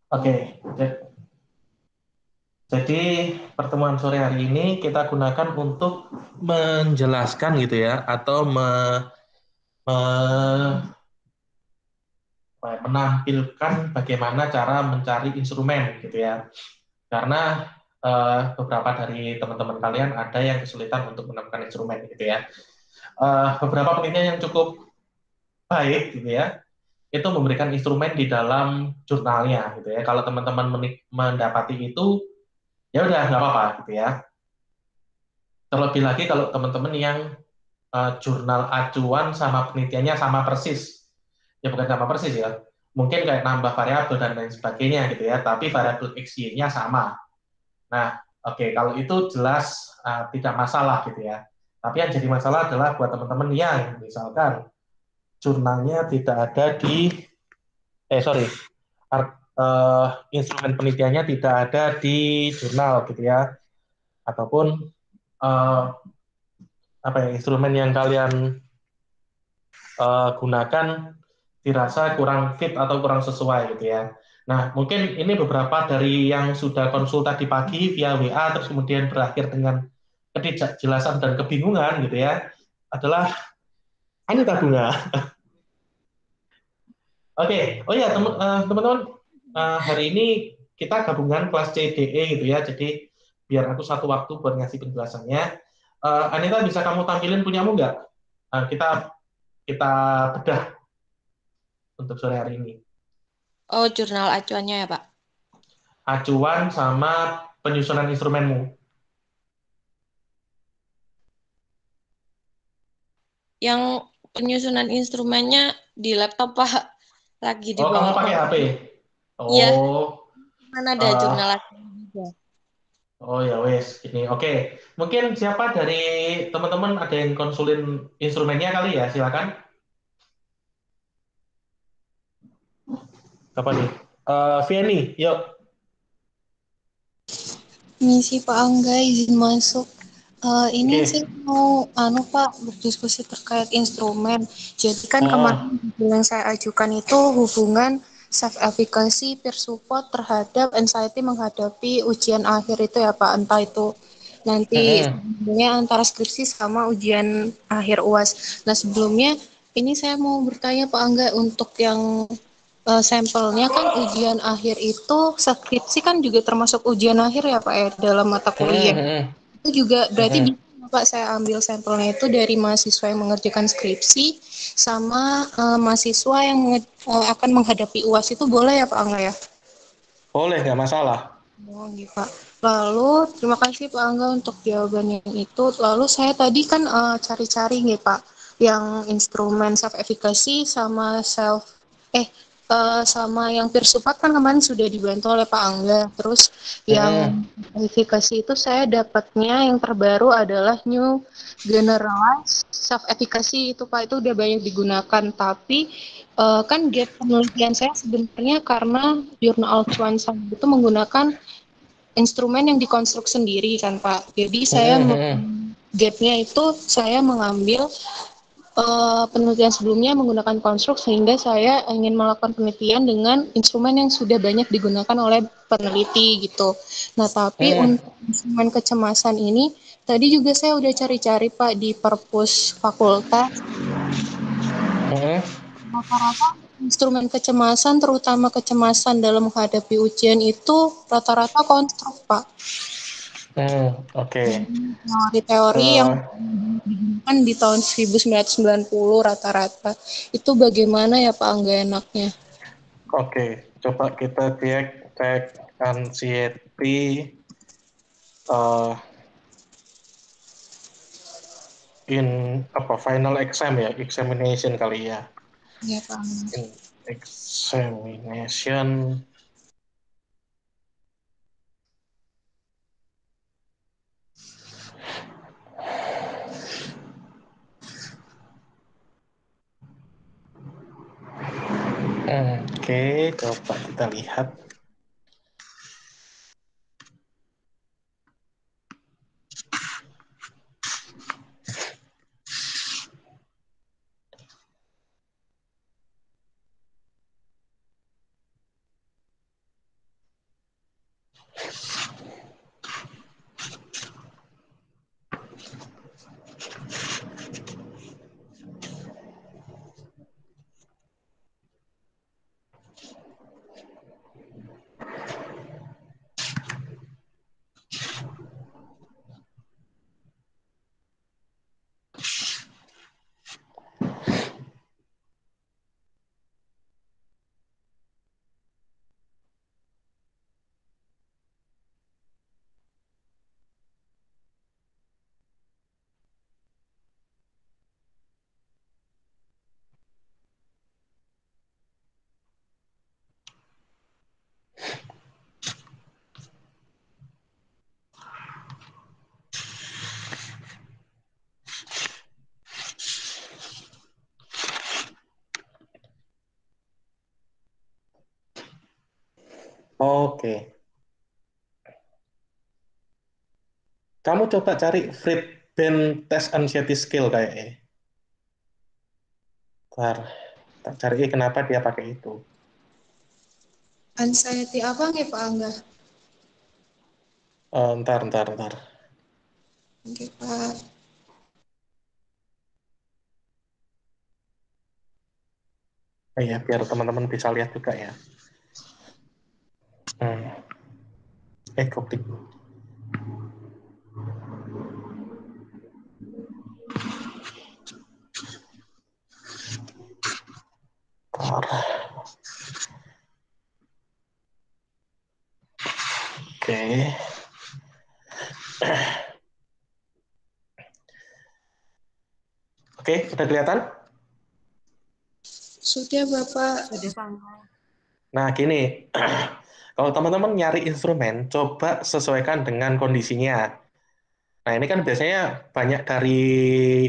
Oke, jadi pertemuan sore hari ini kita gunakan untuk menjelaskan gitu ya, atau me- menampilkan bagaimana cara mencari instrumen gitu ya. Karena beberapa dari teman-teman kalian ada yang kesulitan untuk menemukan instrumen gitu ya. Beberapa penelitian yang cukup baik gitu ya, itu memberikan instrumen di dalam jurnalnya gitu ya. Kalau teman-teman mendapati itu, ya udah nggak apa-apa gitu ya. Terlebih lagi kalau teman-teman yang jurnal acuan sama penelitiannya sama persis. Ya bukan sama persis ya. Mungkin kayak nambah variabel dan lain sebagainya gitu ya, tapi variabel XY-nya sama. Nah, oke, kalau itu jelas tidak masalah gitu ya. Tapi yang jadi masalah adalah buat teman-teman yang misalkan jurnalnya tidak ada di, sorry, instrumen penelitiannya tidak ada di jurnal gitu ya, ataupun eh, apa ya, instrumen yang kalian gunakan dirasa kurang fit atau kurang sesuai gitu ya. Nah, mungkin ini beberapa dari yang sudah konsul tadi pagi via WA terus kemudian berakhir dengan ketidakjelasan dan kebingungan gitu ya, adalah Anita Bunga. Oke, oh ya teman-teman, hari ini kita gabungan kelas CDE gitu ya, jadi biar aku satu waktu buat ngasih penjelasannya. Anita, bisa kamu tampilin punyamu nggak? Kita kita bedah untuk sore hari ini. Oh, jurnal acuannya ya, Pak. Acuan sama penyusunan instrumenmu. Yang penyusunan instrumennya di laptop, Pak. Lagi Oh, kamu dibawa ke pakai HP? Iya, Oh, mana ada eh, jurnal acuannya juga. oh ya wes, ini oke. Mungkin siapa dari teman-teman ada yang konsulin instrumennya kali ya? Silakan. Apa nih? Vianney, yuk. Misi Pak Angga izin masuk. Ini Oke. saya mau Pak berdiskusi terkait instrumen. Jadi kan Ah, kemarin yang saya ajukan itu hubungan self efficacy peer support terhadap anxiety menghadapi ujian akhir itu ya Pak. Entah itu nanti mm-mm. sebenarnya antara skripsi sama ujian akhir UAS. Nah sebelumnya ini saya mau bertanya Pak Angga untuk yang sampelnya kan ujian akhir itu skripsi kan juga termasuk ujian akhir ya Pak ya dalam mata kuliah. Mm-mm. Itu juga berarti Mm-mm. bisa Pak saya ambil sampelnya itu dari mahasiswa yang mengerjakan skripsi sama mahasiswa yang akan menghadapi UAS itu boleh ya Pak Angga ya? Boleh, nggak masalah. Oh, gitu, Pak. Lalu, terima kasih Pak Angga untuk jawabannya itu. Lalu saya tadi kan cari-cari nih Pak, yang instrumen self efficacy sama sama yang peer support kan kemarin sudah dibantu oleh Pak Angga. Terus yang Mm-mm. efficacy itu saya dapatnya yang terbaru adalah New Generalized Self Efficacy itu Pak, itu udah banyak digunakan. Tapi kan gap penelitian saya sebenarnya karena jurnal acuan saya itu menggunakan instrumen yang dikonstruk sendiri kan Pak. Jadi saya Mm-mm. Mm-mm. gapnya itu saya mengambil penelitian sebelumnya menggunakan konstruk sehingga saya ingin melakukan penelitian dengan instrumen yang sudah banyak digunakan oleh peneliti gitu. Nah tapi Mm-mm. untuk instrumen kecemasan ini tadi juga saya udah cari-cari Pak di perpus fakultas. Mm-mm. Rata-rata instrumen kecemasan, terutama kecemasan dalam menghadapi ujian itu rata-rata konstruk, Pak. Oke. Teori-teori yang Eh, digunakan di tahun 1990 rata-rata. Itu bagaimana ya Pak Angga enaknya? oke, coba kita cek cek anxiety, eh, in apa final exam ya, examination kali ya. Ya Pak Angga. In examination. Oke, coba kita lihat. Oke. Kamu coba cari Friedman Test Anxiety Scale kayaknya. Ntar, tak cari kenapa dia pakai itu. Anxiety apa nggih Pak Angga? Ntar. Oke Pak. Ya, biar teman-teman bisa lihat juga ya. Hmm. Goblin. Ntar. Oke. Oke, udah kelihatan? Sudah Bapak. Sudah Pak. Nah, gini. Kalau teman-teman nyari instrumen, coba sesuaikan dengan kondisinya. Nah, ini kan biasanya banyak dari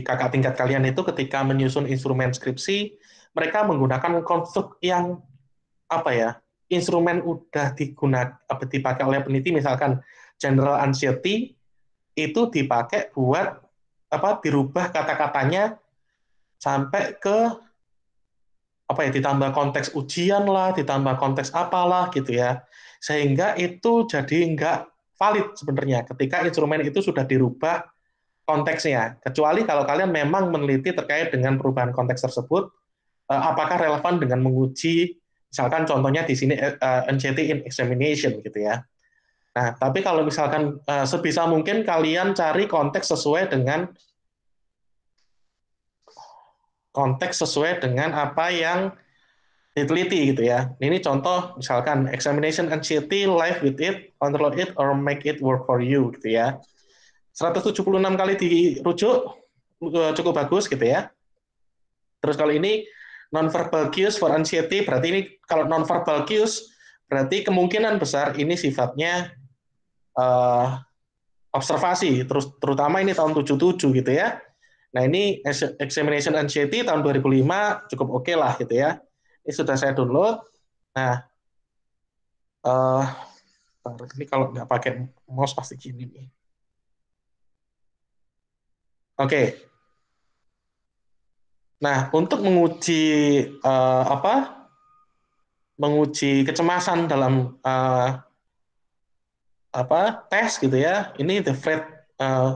kakak tingkat kalian itu ketika menyusun instrumen skripsi, mereka menggunakan konstruk yang apa ya? Instrumen udah dipakai oleh peneliti, misalkan general anxiety itu dipakai buat dirubah kata-katanya sampai ke apa ya, ditambah konteks ujian lah, ditambah konteks apalah gitu ya, sehingga itu jadi nggak valid sebenarnya ketika instrumen itu sudah dirubah konteksnya, kecuali kalau kalian memang meneliti terkait dengan perubahan konteks tersebut, apakah relevan dengan menguji, misalkan contohnya di sini anxiety in examination gitu ya. Nah, tapi kalau misalkan sebisa mungkin kalian cari konteks sesuai dengan apa yang diteliti gitu ya. Ini contoh misalkan examination anxiety, live with it, control it, or make it work for you gitu ya. 176 kali dirujuk cukup bagus gitu ya. Terus kalau ini non-verbal cues for anxiety, berarti ini kalau non-verbal cues berarti kemungkinan besar ini sifatnya observasi, terutama ini tahun 77 gitu ya. Nah ini examination anxiety tahun 2005 cukup oke lah gitu ya. Ini sudah saya download. Nah, ini kalau nggak pakai mouse pasti gini nih. Oke. Nah, untuk menguji menguji kecemasan dalam tes gitu ya. Ini the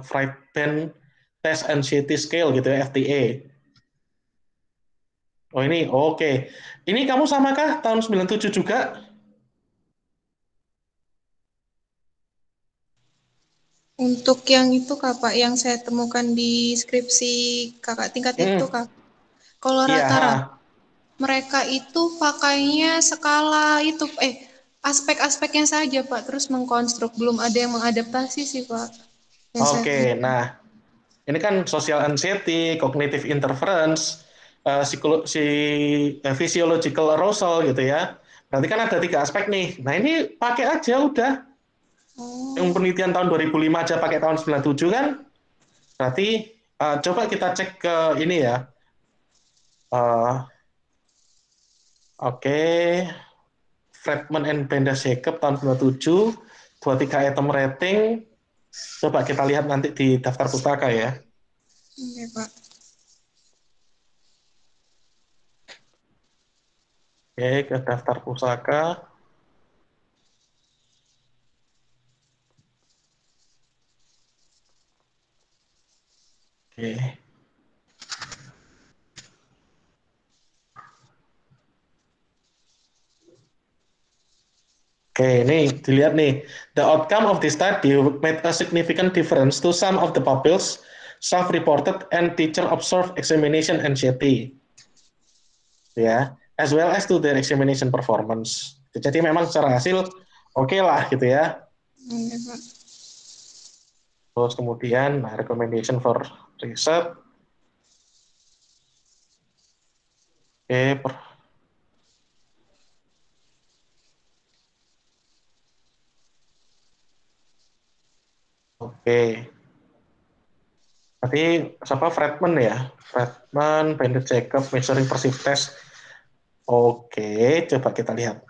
Friedman Test Anxiety Scale gitu ya, FTA. Oh ini oke. Ini kamu samakah tahun 97 juga? Untuk yang itu Kak, Pak, yang saya temukan di skripsi kakak tingkat itu Kak. Kalau Iya. rata-rata mereka itu pakainya skala itu aspek-aspeknya saja Pak, terus mengkonstruk, belum ada yang mengadaptasi sih Pak. Oke, nah ini kan social anxiety, cognitive interference, physiological arousal gitu ya. Berarti kan ada 3 aspek nih. Nah ini pakai aja udah. Yang penelitian tahun 2005 aja pakai tahun 97 kan. Berarti coba kita cek ke ini ya. Oke. Friedman and Benda Jacob tahun 97, 23 item rating. Coba kita lihat nanti di daftar pustaka ya. Oke, Pak. Oke, ke daftar pusaka. Oke. Oke, ini dilihat nih. The outcome of this study made a significant difference to some of the pupils self-reported and teacher-observed examination anxiety. Ya, as well as to their examination performance. Jadi memang secara hasil oke lah gitu ya. Oke, Pak. Terus kemudian recommendation for research. Oke, oke. Berarti siapa Friedman ya? Friedman, Bender Jacob, Measuring Perceived Test. Oke, coba kita lihat.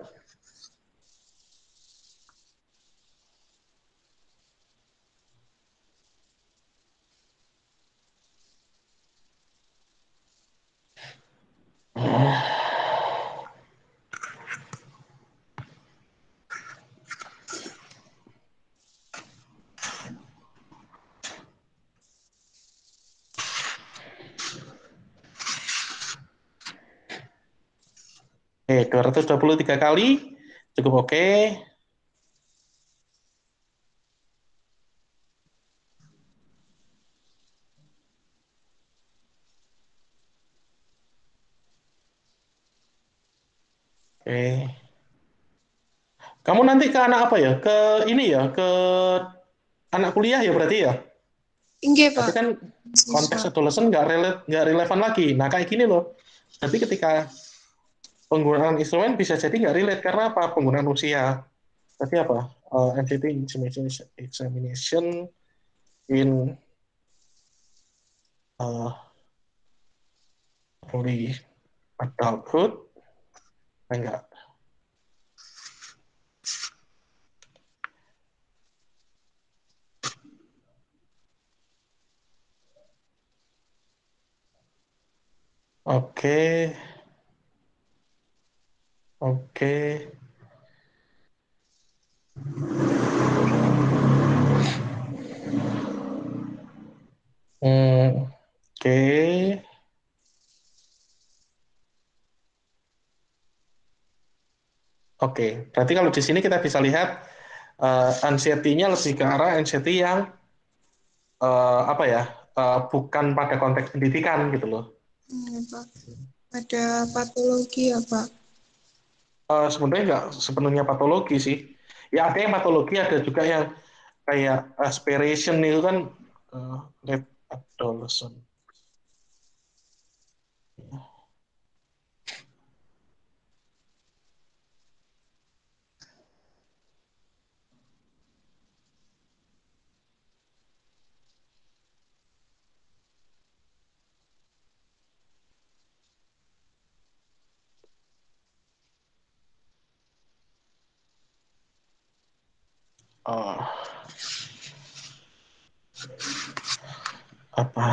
Oke, 223 kali. Cukup oke. Oke. Kamu nanti ke anak apa ya? Ke ini ya, ke anak kuliah ya berarti ya? Enggak, Berarti Pak. kan Siswa. konteks adolescent nggak relevan lagi. Nah kayak gini loh. Tapi ketika penggunaan instrumen bisa jadi nggak relate karena apa? Penggunaan usia. Berarti apa? Entity examination in early adulthood. Enggak. Oke. Oke. Oke. Oke. Berarti kalau di sini kita bisa lihat anxiety-nya lebih ke arah anxiety yang apa ya? Bukan pada konteks pendidikan gitu loh. Pak. Ada patologi ya, Pak? Sebenarnya nggak sepenuhnya patologi sih. Ya ada yang patologi, ada juga yang kayak aspiration itu kan late adolescent. Uh, apa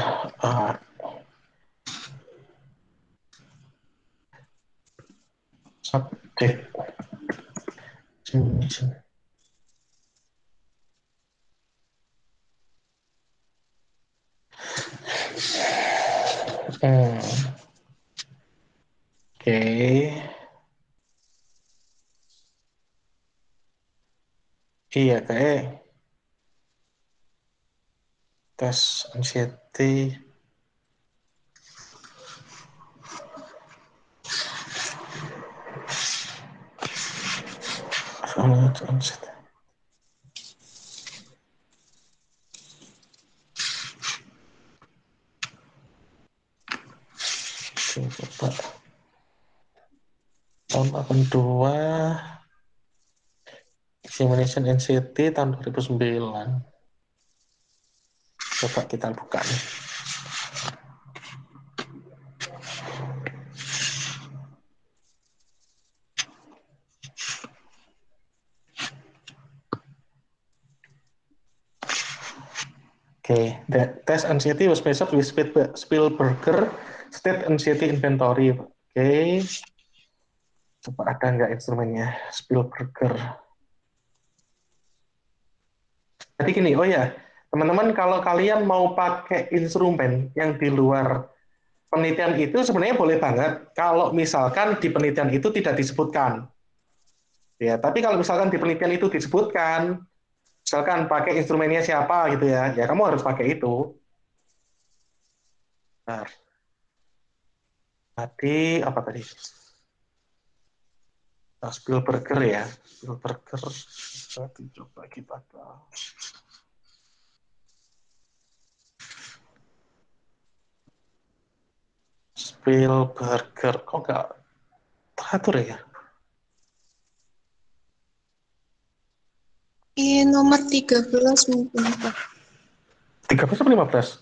subject. Oke. Iya kayak tes anxiety. Anxiety. Coba tahun 82 examination anxiety tahun 2009. Coba kita buka nih. Oke, the test anxiety was measured with Spielberger State Anxiety Inventory. Oke, coba ada nggak instrumennya Spielberger. Jadi gini, oh ya, teman-teman kalau kalian mau pakai instrumen yang di luar penelitian itu sebenarnya boleh banget kalau misalkan di penelitian itu tidak disebutkan. Ya, tapi kalau misalkan di penelitian itu disebutkan, misalkan pakai instrumennya siapa gitu ya, ya kamu harus pakai itu. Nah, tadi apa tadi? Nah, Spielberger ya, Spielberger. Tadi coba kita Spielberger, kok nggak teratur ya? Nomor 13 mungkin, Pak. 13 atau 15?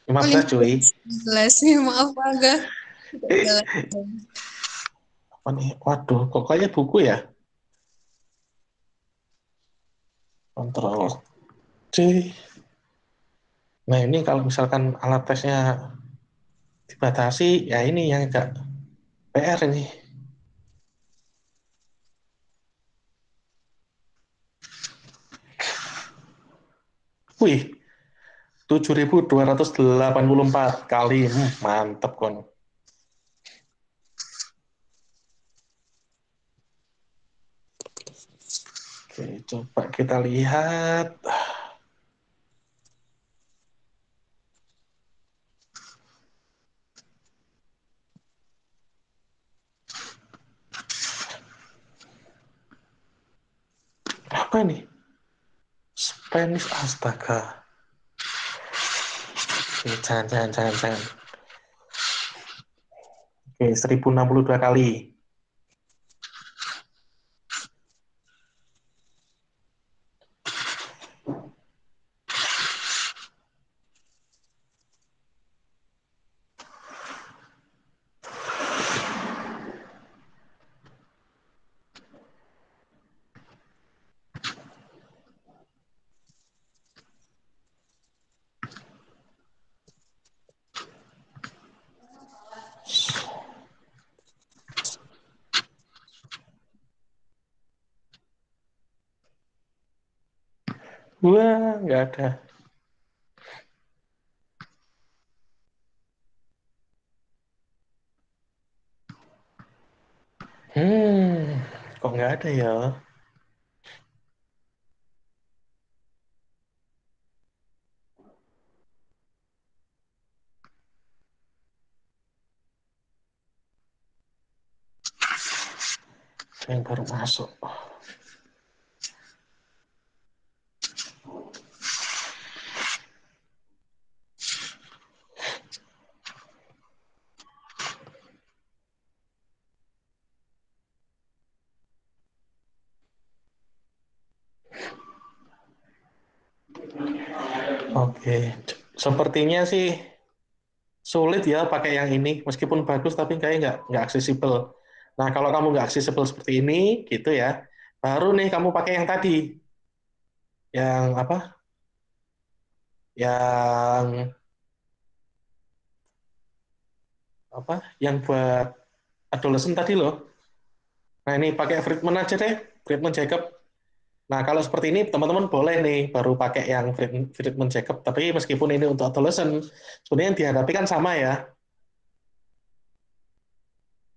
Oh, 15 cuy. 15. Maaf, Pak. Enggak. Eh, apa nih? Waduh, kok kayaknya buku ya? Kontrol C. Nah ini kalau misalkan alat tesnya dibatasi, ya ini yang agak PR ini. Wih, 7.284 kali. Mantep kon. Oke, coba kita lihat. Apa nih? Spanish, astaga. Oke, jangan. Oke, 1062 kali. Wah, nggak ada. Hmm, kok nggak ada ya? Yang baru masuk. Oke, sepertinya sih sulit ya pakai yang ini. Meskipun bagus, tapi kayaknya nggak aksesibel. Nah, kalau kamu nggak aksesibel seperti ini, gitu ya, baru nih kamu pakai yang tadi. Yang apa? Yang apa? Yang buat adolescent tadi loh. Nah, ini pakai Friedman aja deh, Friedman Jacob. Nah, kalau seperti ini teman-teman boleh nih baru pakai yang Friedman Jacob, tapi meskipun ini untuk adolescent, sebenarnya yang dihadapi kan sama ya.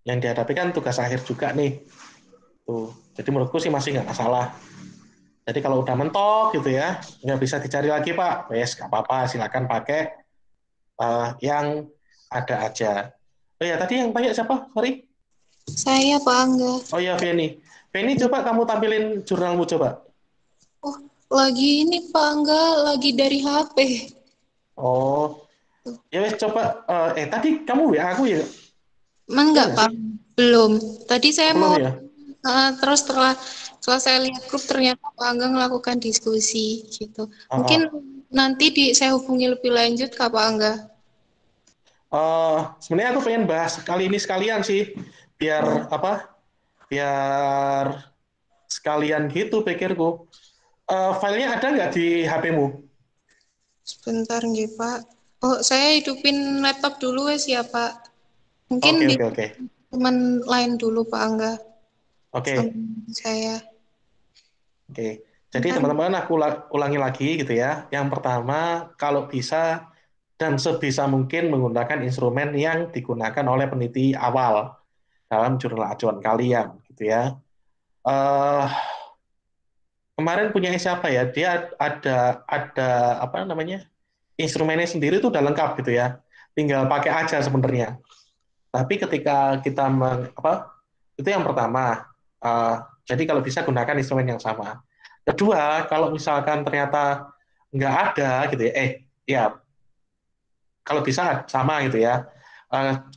Yang dihadapi kan tugas akhir juga nih. Tuh. Jadi menurutku sih masih nggak masalah. Jadi kalau udah mentok gitu ya, nggak bisa dicari lagi Pak. Wes, nggak apa-apa, silakan pakai yang ada aja. Oh ya, tadi yang tanya siapa? Sorry. Saya Pak Angga. Oh ya, Feni. Feni, coba kamu tampilin jurnalmu coba. Oh, lagi ini Pak Angga lagi dari HP. Oh, Tuh. ya wes coba. Tadi kamu WA aku ya? Emang Ya enggak nggak Pak? sih? Belum. Tadi Oh, saya belum mau ya? terus setelah saya lihat grup ternyata Pak Angga melakukan diskusi gitu. Oh, Mungkin oh. nanti saya hubungi lebih lanjut Kak Pak Angga. Sebenarnya aku pengen bahas kali ini sekalian sih, biar Oh, apa? Biar sekalian gitu pikirku. Filenya ada nggak di HP-mu? sebentar nggih Pak. Oh, saya hidupin laptop dulu wes ya Pak. Mungkin Oke, di oke, oke. teman lain dulu Pak Angga sama Oke, saya. oke. Jadi Bentar. teman-teman aku ulangi lagi gitu ya. Yang pertama, kalau bisa dan sebisa mungkin menggunakan instrumen yang digunakan oleh peneliti awal dalam jurnal acuan kalian gitu ya. Eh Kemarin punya siapa ya? Dia ada apa namanya? Instrumennya sendiri itu udah lengkap gitu ya. Tinggal pakai aja sebenarnya. Tapi ketika kita itu yang pertama. Eh, jadi kalau bisa gunakan instrumen yang sama. Kedua, kalau misalkan ternyata nggak ada gitu ya, ya kalau bisa sama gitu ya.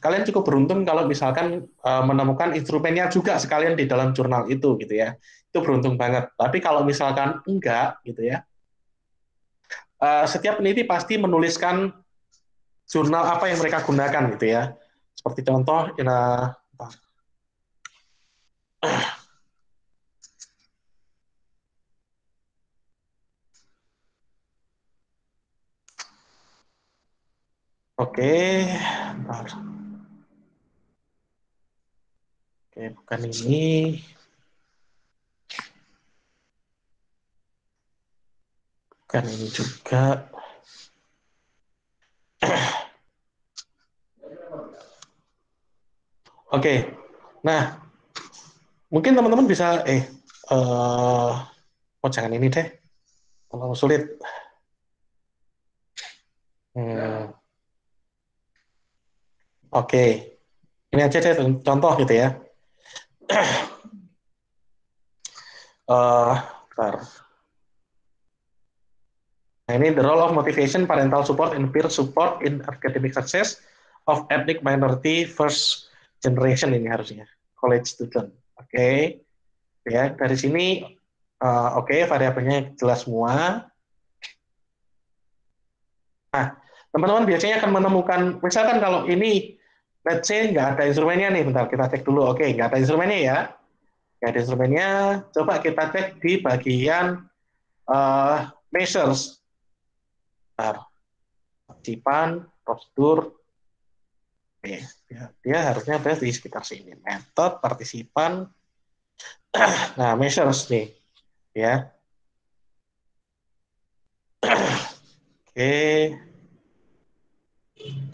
Kalian cukup beruntung kalau misalkan menemukan instrumennya juga sekalian di dalam jurnal itu gitu ya. Itu beruntung banget. Tapi kalau misalkan enggak gitu ya, setiap peneliti pasti menuliskan jurnal apa yang mereka gunakan gitu ya. Seperti contoh, oke, bentar. Oke, bukan ini, bukan ini juga. Oke, nah mungkin teman-teman bisa, Oh, jangan ini deh. Terlalu sulit. Oke. Ini aja deh contoh gitu ya. Bentar. Nah, ini the role of motivation, parental support, and peer support in academic success of ethnic minority first generation ini harusnya college student. Oke, ya dari sini oke, variabelnya jelas semua. Nah, teman-teman biasanya akan menemukan, misalkan kalau ini let's say nggak ada instrumennya nih, bentar kita cek dulu. Oke, nggak ada instrumennya ya. Nggak ada instrumennya, coba kita cek di bagian measures. Bentar, partisipan, prosedur, oke, dia harusnya ada di sekitar sini. Metode, partisipan, nah measures nih, ya. Oke,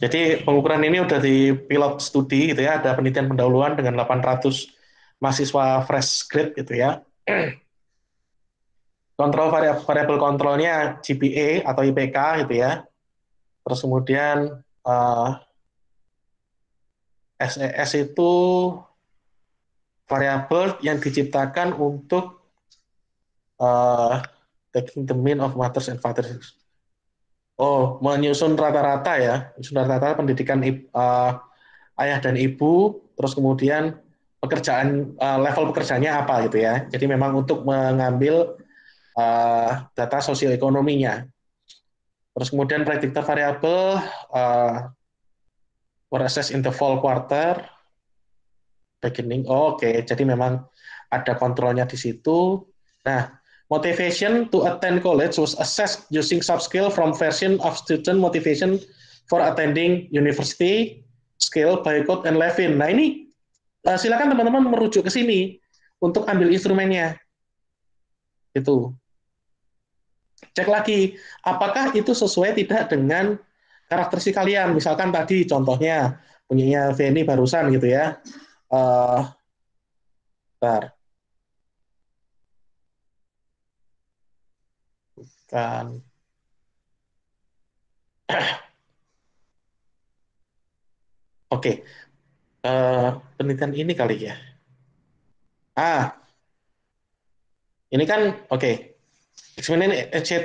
jadi pengukuran ini udah di pilot studi gitu ya, ada penelitian pendahuluan dengan 800 mahasiswa fresh grade gitu ya. Kontrol variabel kontrolnya GPA atau IPK gitu ya. Terus kemudian SES itu variabel yang diciptakan untuk taking the mean of mothers and fathers. Oh, menyusun rata-rata ya, menyusun rata-rata pendidikan ayah dan ibu, terus kemudian pekerjaan level pekerjaannya apa gitu ya. Jadi memang untuk mengambil data sosioekonominya. Terus kemudian predictor variable were assessed in the fall quarter beginning. Oh, oke, jadi memang ada kontrolnya di situ. Nah, motivation to attend college was assessed using subscale from version of student motivation for attending university, scale by Coate and Levin. Nah, ini silakan teman-teman merujuk ke sini untuk ambil instrumennya. Itu. Cek lagi, apakah itu sesuai tidak dengan karakteristik kalian? Misalkan tadi contohnya punyanya Feni barusan gitu ya. Bentar. Kan. Oke, penelitian ini kali ya. Ini kan oke. Experiment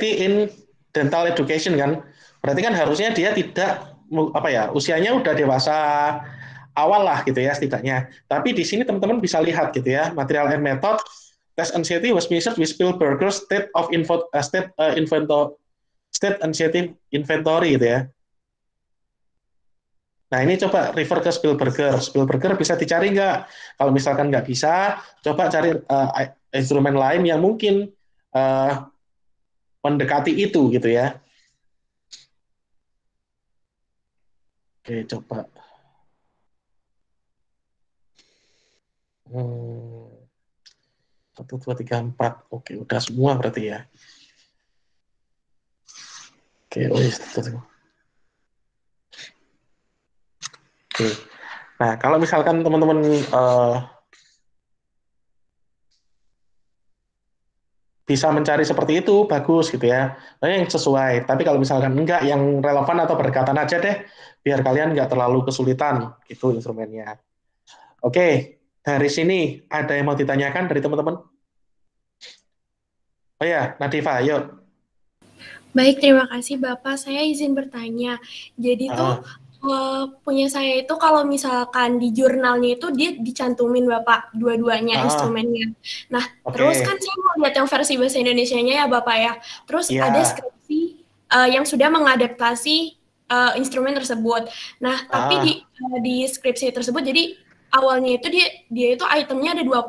in dental education kan. Berarti kan harusnya dia tidak apa ya, usianya udah dewasa awal lah gitu ya setidaknya. Tapi di sini teman-teman bisa lihat gitu ya, material and method test anxiety was measured with Spielberger's state anxiety inventory gitu ya. Nah, ini coba refer ke Spielberger. Spielberger bisa dicari nggak? Kalau misalkan nggak bisa, coba cari instrumen lain yang mungkin uh, mendekati itu gitu ya. Oke, coba. 1, 2, 3, 4. Oke, udah semua berarti ya. Oke, oh iya. Oke. Nah, kalau misalkan teman-teman bisa mencari seperti itu, bagus gitu ya. Nah, yang sesuai. Tapi kalau misalkan enggak, yang relevan atau berdekatan aja deh, biar kalian enggak terlalu kesulitan, itu instrumennya. Oke, dari sini ada yang mau ditanyakan dari teman-teman? Oh ya, Nadifa, yuk. Baik, terima kasih Bapak. Saya izin bertanya. Jadi punya saya itu kalau misalkan di jurnalnya itu dia dicantumin Bapak dua-duanya instrumennya. Nah, terus kan saya mau lihat yang versi bahasa Indonesianya ya Bapak ya. Terus ada skripsi yang sudah mengadaptasi instrumen tersebut. Nah, tapi di skripsi tersebut jadi awalnya itu dia itu itemnya ada 20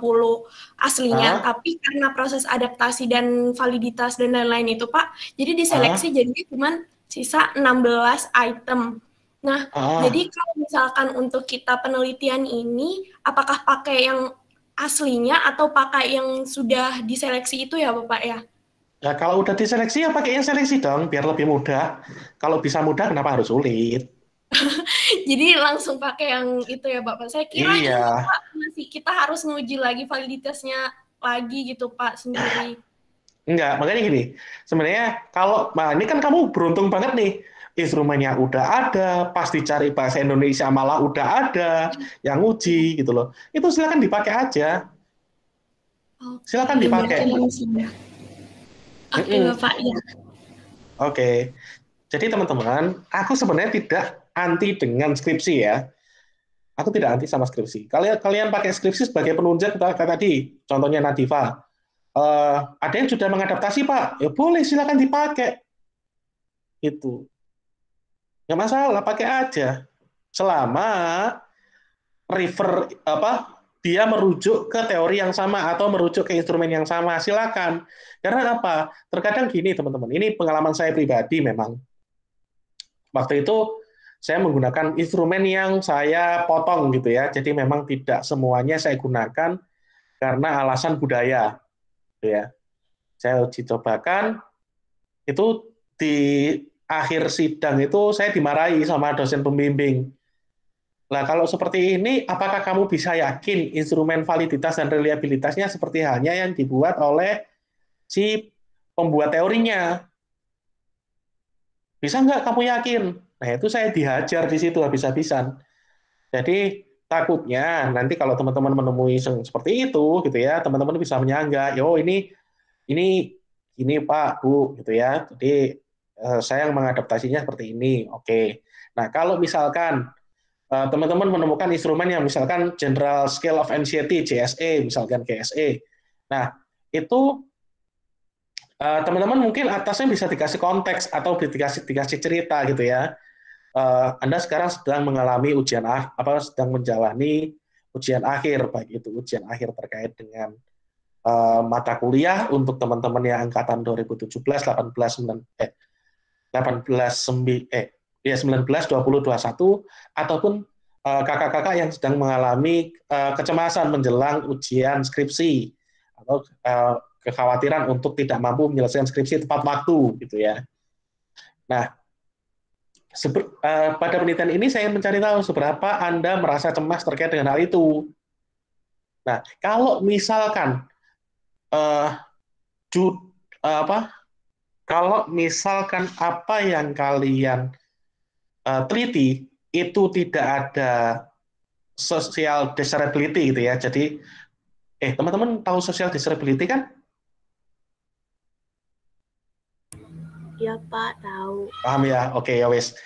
aslinya, tapi karena proses adaptasi dan validitas dan lain-lain itu Pak, jadi diseleksi jadinya cuma sisa 16 item. Nah, jadi kalau misalkan untuk kita penelitian ini, apakah pakai yang aslinya atau pakai yang sudah diseleksi itu ya Bapak ya? Ya kalau udah diseleksi ya pakai yang seleksi dong, biar lebih mudah. Kalau bisa mudah, kenapa harus sulit? Jadi langsung pakai yang itu ya Bapak. Saya kira ini Pak, masih kita harus nguji lagi validitasnya lagi gitu Pak sendiri. Enggak, makanya gini, sebenarnya kalau, nah ini kan kamu beruntung banget nih, instrumennya udah ada, pas dicari bahasa Indonesia malah udah ada, yang uji gitu loh. Itu silakan dipakai aja, Oke, silakan dipakai. berarti sudah. Oke, Mm-mm. Bapak, ya. Oke, jadi teman-teman, aku sebenarnya tidak anti dengan skripsi ya. Aku tidak anti sama skripsi. Kalian kalian pakai skripsi sebagai penunjang kayak tadi, contohnya Nadifa. Ada yang sudah mengadaptasi Pak, ya boleh silakan dipakai. Itu nggak masalah, pakai aja. Selama refer apa dia merujuk ke teori yang sama atau merujuk ke instrumen yang sama, silakan. Karena apa? Terkadang gini teman-teman, ini pengalaman saya pribadi memang. Waktu itu saya menggunakan instrumen yang saya potong gitu ya. Jadi memang tidak semuanya saya gunakan karena alasan budaya gitu ya. Saya uji cobakan itu di akhir sidang itu saya dimarahi sama dosen pembimbing. Nah, kalau seperti ini, apakah kamu bisa yakin instrumen validitas dan reliabilitasnya seperti halnya yang dibuat oleh si pembuat teorinya? Bisa nggak kamu yakin? Nah, itu saya dihajar di situ habis-habisan. Jadi, takutnya nanti kalau teman-teman menemui seperti itu, gitu ya, teman-teman bisa menyangga, yo ini Pak, Bu, gitu ya. Jadi, saya yang mengadaptasinya seperti ini. Oke. Nah, kalau misalkan teman-teman menemukan instrumen yang misalkan General Scale of Anxiety, GSE, misalkan GSE. Nah, itu teman-teman mungkin atasnya bisa dikasih konteks atau dikasih cerita gitu ya. Anda sekarang sedang mengalami sedang menjalani ujian akhir, baik itu ujian akhir terkait dengan mata kuliah untuk teman-teman yang angkatan 2017, 18, 19, 20, 21, ataupun kakak-kakak yang sedang mengalami kecemasan menjelang ujian skripsi atau kekhawatiran untuk tidak mampu menyelesaikan skripsi tepat waktu gitu ya. Nah, pada penelitian ini saya mencari tahu seberapa Anda merasa cemas terkait dengan hal itu. Nah, kalau misalkan kalau misalkan apa yang kalian teliti itu tidak ada social desirability gitu ya. Jadi, teman-teman tahu social desirability kan? Ya Pak, tahu. Paham ya? Oke, ya wes.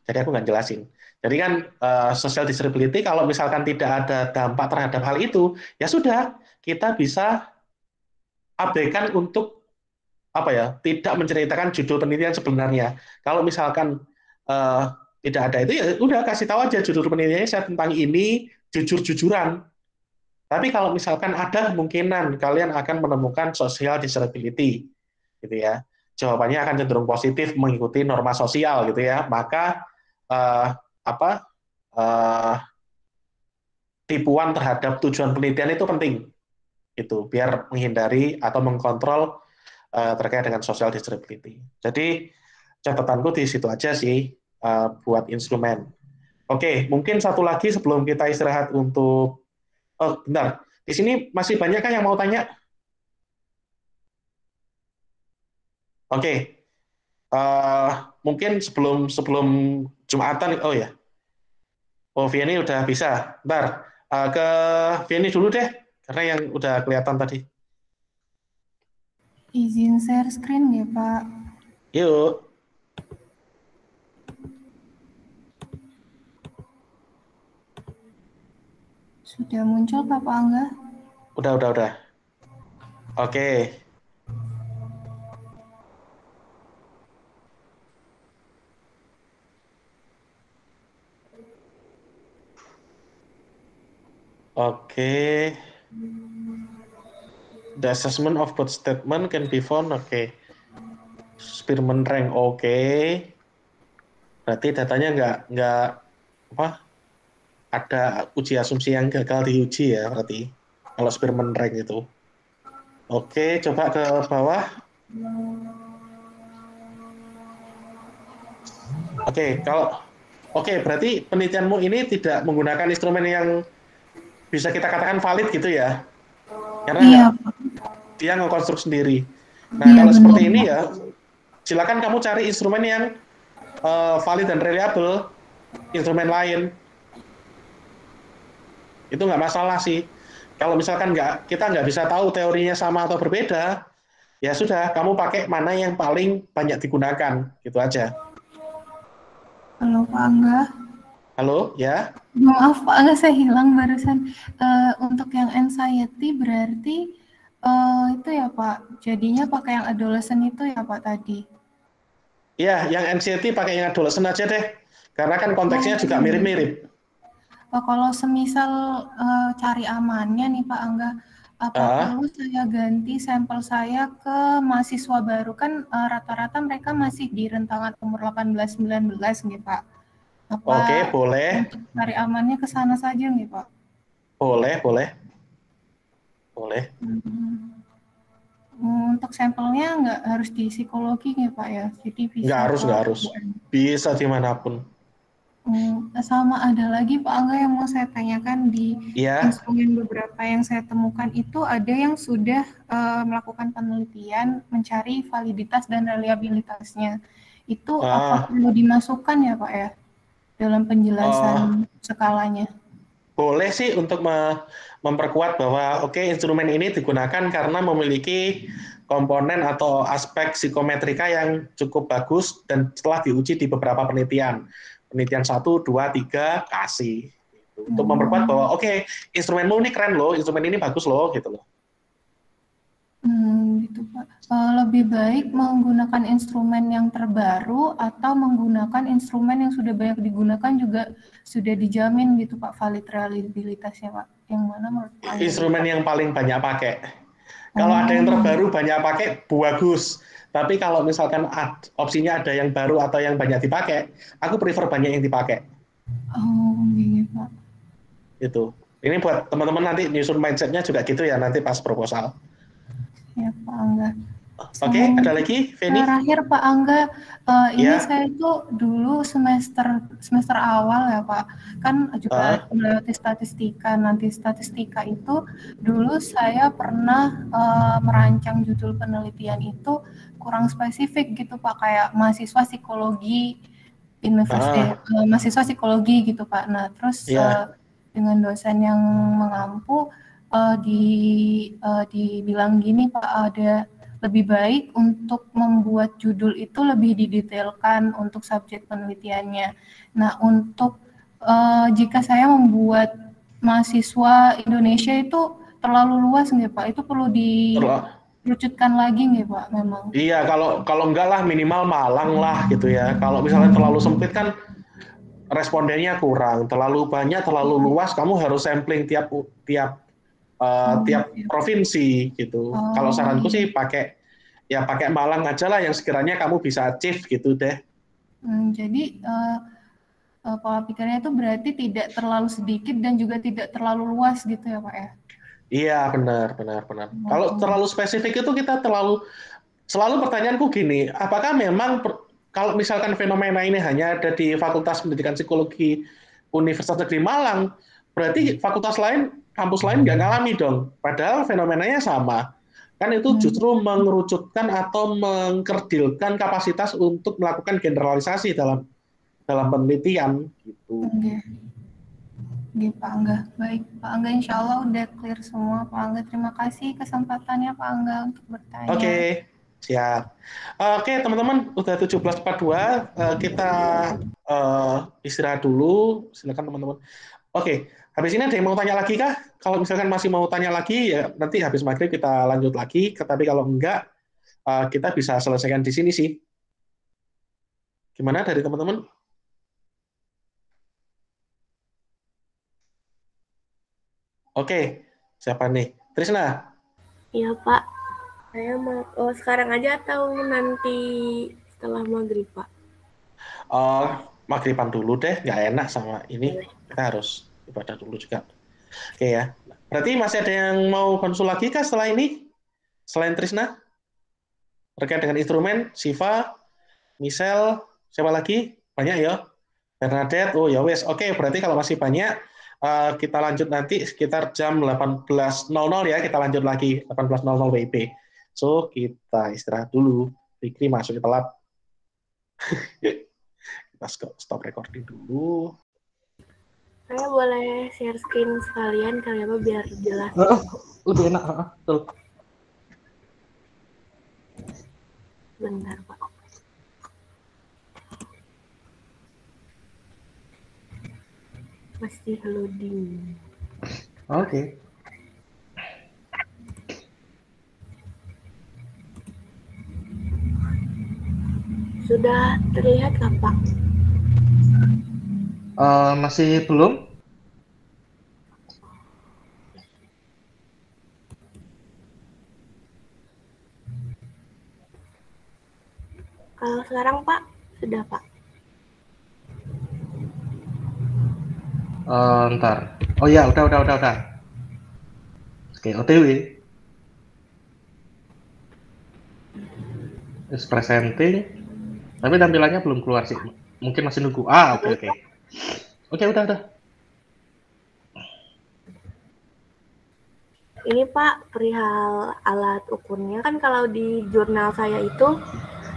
Jadi aku nggak jelasin. Jadi kan social disability kalau misalkan tidak ada dampak terhadap hal itu, ya sudah, kita bisa abaikan untuk apa ya, tidak menceritakan judul penelitian sebenarnya. Kalau misalkan uh, tidak ada itu, ya udah kasih tahu aja judul penelitiannya saya tentang ini, jujur-jujuran. Tapi kalau misalkan ada kemungkinan kalian akan menemukan social disability, gitu ya, jawabannya akan cenderung positif mengikuti norma sosial, gitu ya. Maka uh, apa uh, tipuan terhadap tujuan penelitian itu penting, itu biar menghindari atau mengkontrol terkait dengan social disability. Jadi catatanku di situ aja sih buat instrumen. Oke, mungkin satu lagi sebelum kita istirahat untuk bentar. Di sini masih banyak kan yang mau tanya? Oke. Mungkin sebelum sebelum Jumatan, oh ya. Oh, Vianney udah bisa. Bentar. Ke Vianney dulu deh, karena yang udah kelihatan tadi. Izin share screen ya, Pak. Yuk. Sudah muncul, Pak Angga? Udah. Oke. Oke. The assessment of both statement can be found. Oke. Spearman rank. Oke. Berarti datanya nggak apa? Ada uji asumsi yang gagal diuji ya berarti. Kalau Spearman rank itu. Oke, coba ke bawah. Oke, berarti penelitianmu ini tidak menggunakan instrumen yang bisa kita katakan valid gitu ya? Karena dia ngekonstruk sendiri. Nah, Iya kalau benar, seperti ini Pak. ya, silakan kamu cari instrumen yang valid dan reliable, instrumen lain. Itu nggak masalah sih. Kalau misalkan kita nggak bisa tahu teorinya sama atau berbeda, ya sudah, kamu pakai mana yang paling banyak digunakan, gitu aja. Halo Pak Angga. Halo, ya? Maaf Pak Angga, saya hilang barusan. Untuk yang anxiety berarti itu ya Pak, jadinya pakai yang adolescent itu ya Pak tadi. Iya, yang anxiety pakai yang adolescent aja deh. Karena kan konteksnya juga mirip-mirip. Kalau semisal cari amannya nih Pak Angga, apa perlu saya ganti sampel saya ke mahasiswa baru? Kan rata-rata mereka masih di rentangan umur 18-19 nih Pak. Apa Oke, boleh. untuk cari amannya ke sana saja nih Pak? Boleh, boleh. Boleh. Untuk sampelnya nggak harus di psikologi nih Pak ya? Jadi bisa Nggak harus. Bisa dimanapun. Sama ada lagi Pak Angga yang mau saya tanyakan di instrumen beberapa yang saya temukan itu ada yang sudah melakukan penelitian mencari validitas dan reliabilitasnya. Itu apa perlu dimasukkan ya Pak ya dalam penjelasan skalanya? Boleh sih untuk memperkuat bahwa instrumen ini digunakan karena memiliki komponen atau aspek psikometrika yang cukup bagus dan telah diuji di beberapa penelitian. Penelitian 1, 2, 3, kasih. Gitu. Untuk memperkuat bahwa instrumenmu ini keren loh, instrumen ini bagus loh, gitu loh. Gitu Pak. Lebih baik menggunakan instrumen yang terbaru atau menggunakan instrumen yang sudah banyak digunakan juga sudah dijamin gitu Pak valid reliabilitasnya Pak. Yang mana menurut Pak? Instrumen yang paling banyak pakai. Kalau ada yang terbaru banyak pakai, bagus. Tapi kalau misalkan opsinya ada yang baru atau yang banyak dipakai, aku prefer banyak yang dipakai. Iya Pak. Itu. Ini buat teman-teman nanti nyusun mindset-nya juga gitu ya nanti pas proposal. Ya Pak Angga. Oke, ada lagi, Feni? Terakhir Pak Angga, ini saya itu dulu semester awal ya Pak, kan juga melewati statistika. Nanti statistika itu dulu saya pernah merancang judul penelitian itu kurang spesifik gitu Pak, kayak mahasiswa psikologi mahasiswa psikologi gitu Pak. Nah terus dengan dosen yang mengampu dibilang gini Pak, ada lebih baik untuk membuat judul itu lebih didetailkan untuk subjek penelitiannya. Nah, untuk jika saya membuat mahasiswa Indonesia itu terlalu luas nggak Pak? Itu perlu dikerucutkan lagi nggak Pak memang? Iya, kalau enggak lah minimal Malang lah gitu ya. Kalau misalnya terlalu sempit kan respondennya kurang, terlalu banyak, terlalu luas, kamu harus sampling tiap provinsi gitu. Kalau saranku sih pakai Malang aja lah yang sekiranya kamu bisa achieve gitu deh. Jadi pola pikirnya itu berarti tidak terlalu sedikit dan juga tidak terlalu luas gitu ya Pak ya? Iya benar. Kalau terlalu spesifik itu kita selalu pertanyaanku gini, apakah memang kalau misalkan fenomena ini hanya ada di Fakultas Pendidikan Psikologi Universitas Negeri Malang, berarti fakultas lain, kampus lain nggak ngalami dong. Padahal fenomenanya sama. Kan itu justru mengerucutkan atau mengkerdilkan kapasitas untuk melakukan generalisasi dalam penelitian. Gitu. Oke, Pak Angga. Baik, Pak Angga insya Allah udah clear semua. Pak Angga, terima kasih kesempatannya Pak Angga untuk bertanya. Oke. Siap. Oke, teman-teman, udah 17.42. Kita istirahat dulu. Silakan teman-teman. Oke, habis ini ada yang mau tanya lagi kah? Kalau misalkan masih mau tanya lagi, ya nanti habis maghrib kita lanjut lagi. Tapi kalau enggak, kita bisa selesaikan di sini sih. Gimana dari teman-teman? Oke, siapa nih? Trisna? Iya, Pak. Saya mau sekarang aja atau nanti setelah maghrib, Pak? Maghriban dulu deh, nggak enak sama ini. Kita harus ibadah dulu juga. Oke ya. Berarti masih ada yang mau konsul lagi kah setelah ini? Selain Trisna? Terkait dengan instrumen, Siva, Michelle, siapa lagi? Banyak ya? Bernadette, oh ya wes. Oke, berarti kalau masih banyak, kita lanjut nanti sekitar jam 18.00 ya, kita lanjut lagi, 18.00 WIB. So, kita istirahat dulu. Fikri masuk telat. Kita stop recording dulu. Saya boleh share screen sekalian kali apa biar jelas. Lebih enak, betul. Bentar, Pak. Masih loading. Oke. Sudah terlihat nggak, Pak? Masih belum? Kalau sekarang, Pak, sudah, Pak. Ntar. Oh ya, udah. Oke, OTW. Is presenting. Tapi tampilannya belum keluar sih. Mungkin masih nunggu. Oke. Oke, udah. Ini Pak, perihal alat ukurnya kan kalau di jurnal saya itu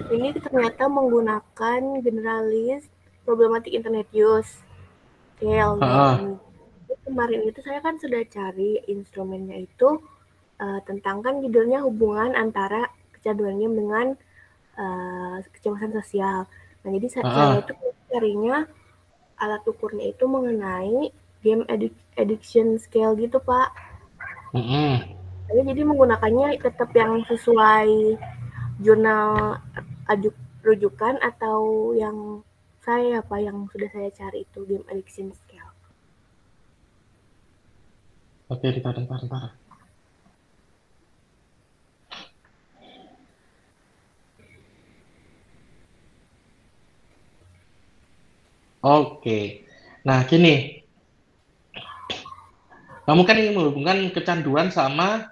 ini ternyata menggunakan generalis problematic internet use scale. Kemarin itu saya kan sudah cari instrumennya itu tentang kan judulnya hubungan antara kecanduannya dengan kecemasan sosial. Nah, jadi saya itu carinya alat ukurnya itu mengenai game addiction scale gitu, Pak. Jadi menggunakannya tetap yang sesuai jurnal rujukan atau yang yang sudah saya cari itu game addiction scale. Oke, bentar. Oke. Nah, gini. Kamu kan ingin menghubungkan kecanduan sama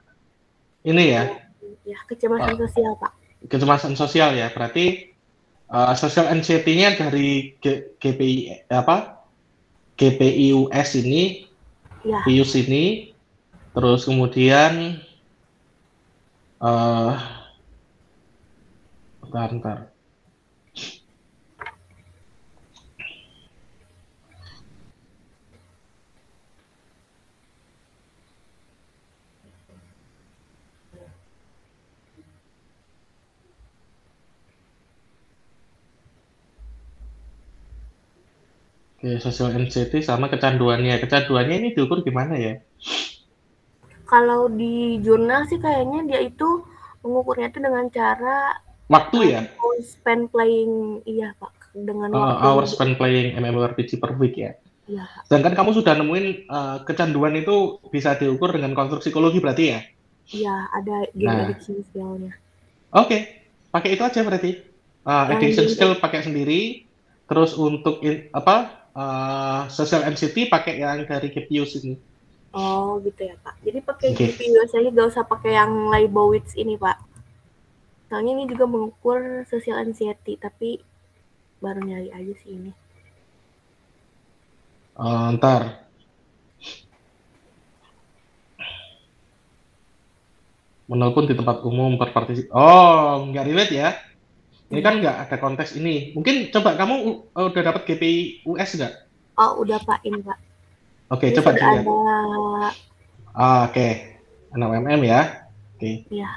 ini ya? Ya, kecemasan sosial, Pak. Kecemasan sosial ya. Berarti social anxiety-nya dari GPIUS ini, ya. PIUS ini, terus kemudian bentar. Oke, social anxiety sama kecanduannya. Kecanduannya ini diukur gimana ya? Kalau di jurnal sih kayaknya dia itu mengukurnya itu dengan cara waktu ya? Spend playing, iya Pak, dengan waktu. Hour spend playing MMORPG per week ya? Iya. Sedangkan kamu sudah nemuin kecanduan itu bisa diukur dengan konstruksi psikologi berarti ya? Iya, ada game addiction scale-nya. Oke, pakai itu aja berarti. Addiction scale pakai sendiri. Terus untuk social anxiety pakai yang dari GPIUS ini. Oh gitu ya Pak. Jadi pakai GPIUS aja, gak usah pakai yang Leibowitz ini Pak. Soalnya ini juga mengukur social anxiety, tapi baru nyari aja sih ini. Ntar. Menelpon di tempat umum berpartisipasi. Oh, nggak relate ya? Ini kan nggak ada konteks ini. Mungkin coba kamu udah dapat GPIUS nggak? Oh, udah Pak, ini Pak. Oke, coba dilihat. Oke. 6mm ya. Oke. Iya.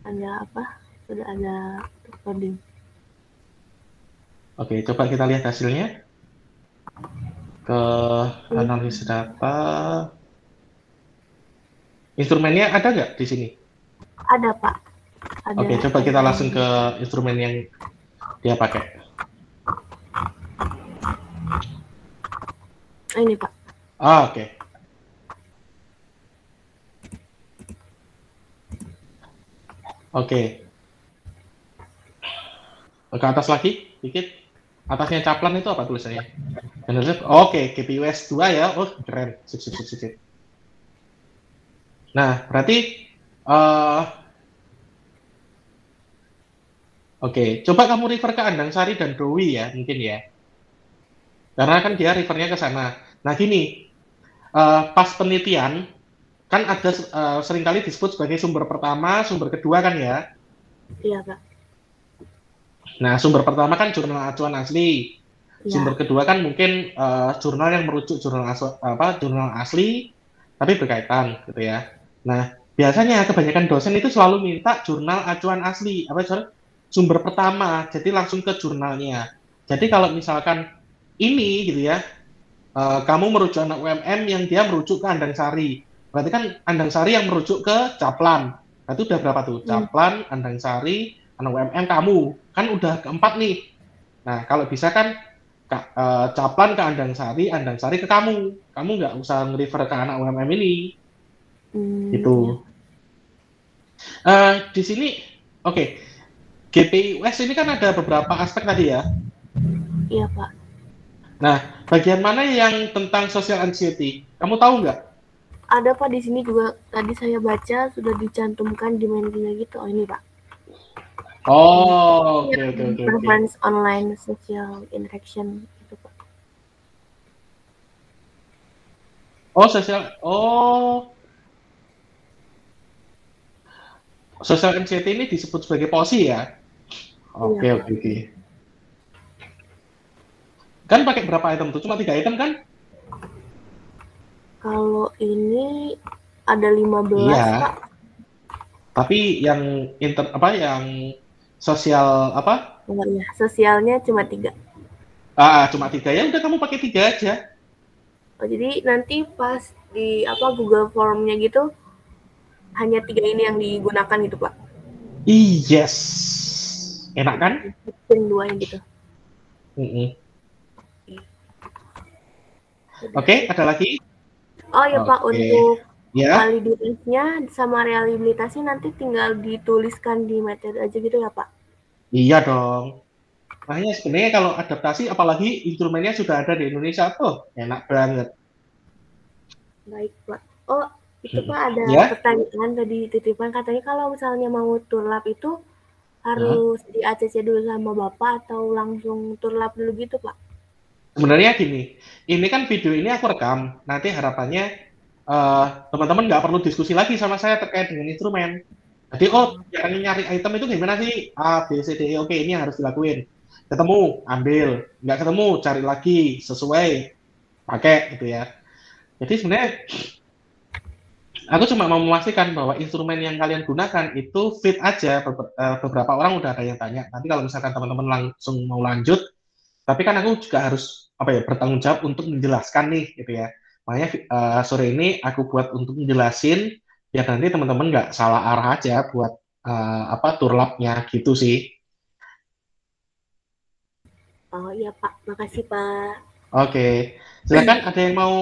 Ada apa? Sudah ada recording. Oke, coba kita lihat hasilnya. Ke analisis data. Instrumennya ada nggak di sini? Ada Pak. Ada. Oke, coba kita langsung ke instrumen yang dia pakai. Ini Pak. Oke. Oke. Ke atas lagi, dikit. Atasnya caplan itu apa tulisannya? Oke, GPIUS 2 ya. Oh, keren. Sip. Nah, berarti oke, coba kamu refer ke Andang Sari dan Dowi ya, mungkin ya. Karena kan dia refernya ke sana. Nah, gini, pas penelitian, kan ada seringkali disebut sebagai sumber pertama, sumber kedua kan ya. Iya, Pak. Nah, sumber pertama kan jurnal acuan asli. Iya. Sumber kedua kan mungkin jurnal yang merujuk jurnal asli tapi berkaitan gitu ya. Nah, biasanya kebanyakan dosen itu selalu minta jurnal acuan asli, sumber pertama, jadi langsung ke jurnalnya. Jadi kalau misalkan ini gitu ya, kamu merujuk anak UMM yang dia merujuk ke Andangsari, berarti kan Andangsari yang merujuk ke Caplan. Nah, itu udah berapa tuh? Caplan, Andangsari, anak UMM kamu, kan udah keempat nih. Nah, kalau bisa kan Caplan ke Andangsari, Andangsari ke kamu nggak usah nge-refer ke anak UMM ini. Gitu. Di sini, oke. GPIUS ini kan ada beberapa aspek tadi ya. Iya, Pak. Nah, bagian mana yang tentang social anxiety? Kamu tahu nggak? Ada, Pak, di sini juga tadi saya baca sudah dicantumkan dimensinya gitu. Oh, ini, Pak. Oh, oke. Preference online social interaction itu, Pak. Social anxiety ini disebut sebagai POSI ya? Oke. Kan pakai berapa item tuh? Cuma 3 item kan? Kalau ini ada 15, iya. Pak. Tapi yang yang sosial apa? Oh, iya, sosialnya cuma 3. Cuma 3 ya udah kamu pakai 3 aja. Oh, jadi nanti pas di Google Form-nya gitu hanya 3 ini yang digunakan gitu, Pak. Yes. Enak kan? Yang 2 yang gitu. Oke, ada lagi? Oh ya, Pak, untuk validitasnya sama reliabilitasnya nanti tinggal dituliskan di materi aja gitu ya, Pak? Iya dong. Makanya sebenarnya kalau adaptasi, apalagi instrumennya sudah ada di Indonesia, enak banget. Baik, Pak. Oh, itu Pak ada pertanyaan tadi titipan, katanya kalau misalnya mau turlap itu harus di ACC dulu sama Bapak atau langsung turlap dulu gitu, Pak? Sebenarnya gini, ini kan video ini aku rekam, nanti harapannya teman-teman nggak perlu diskusi lagi sama saya terkait dengan instrumen. Jadi, yang nyari item itu gimana sih? A, B, C, D, E, oke, ini yang harus dilakuin. Ketemu, ambil. Nggak ketemu, cari lagi, sesuai, pakai, gitu ya. Jadi sebenarnya, aku cuma mau memastikan bahwa instrumen yang kalian gunakan itu fit aja. Beberapa orang udah ada yang tanya. Nanti kalau misalkan teman-teman langsung mau lanjut, tapi kan aku juga harus bertanggung jawab untuk menjelaskan nih, gitu ya. Makanya sore ini aku buat untuk menjelasin, biar nanti teman-teman nggak salah arah aja buat turlapnya gitu sih. Oh iya, Pak, makasih, Pak. Oke, silakan ada yang mau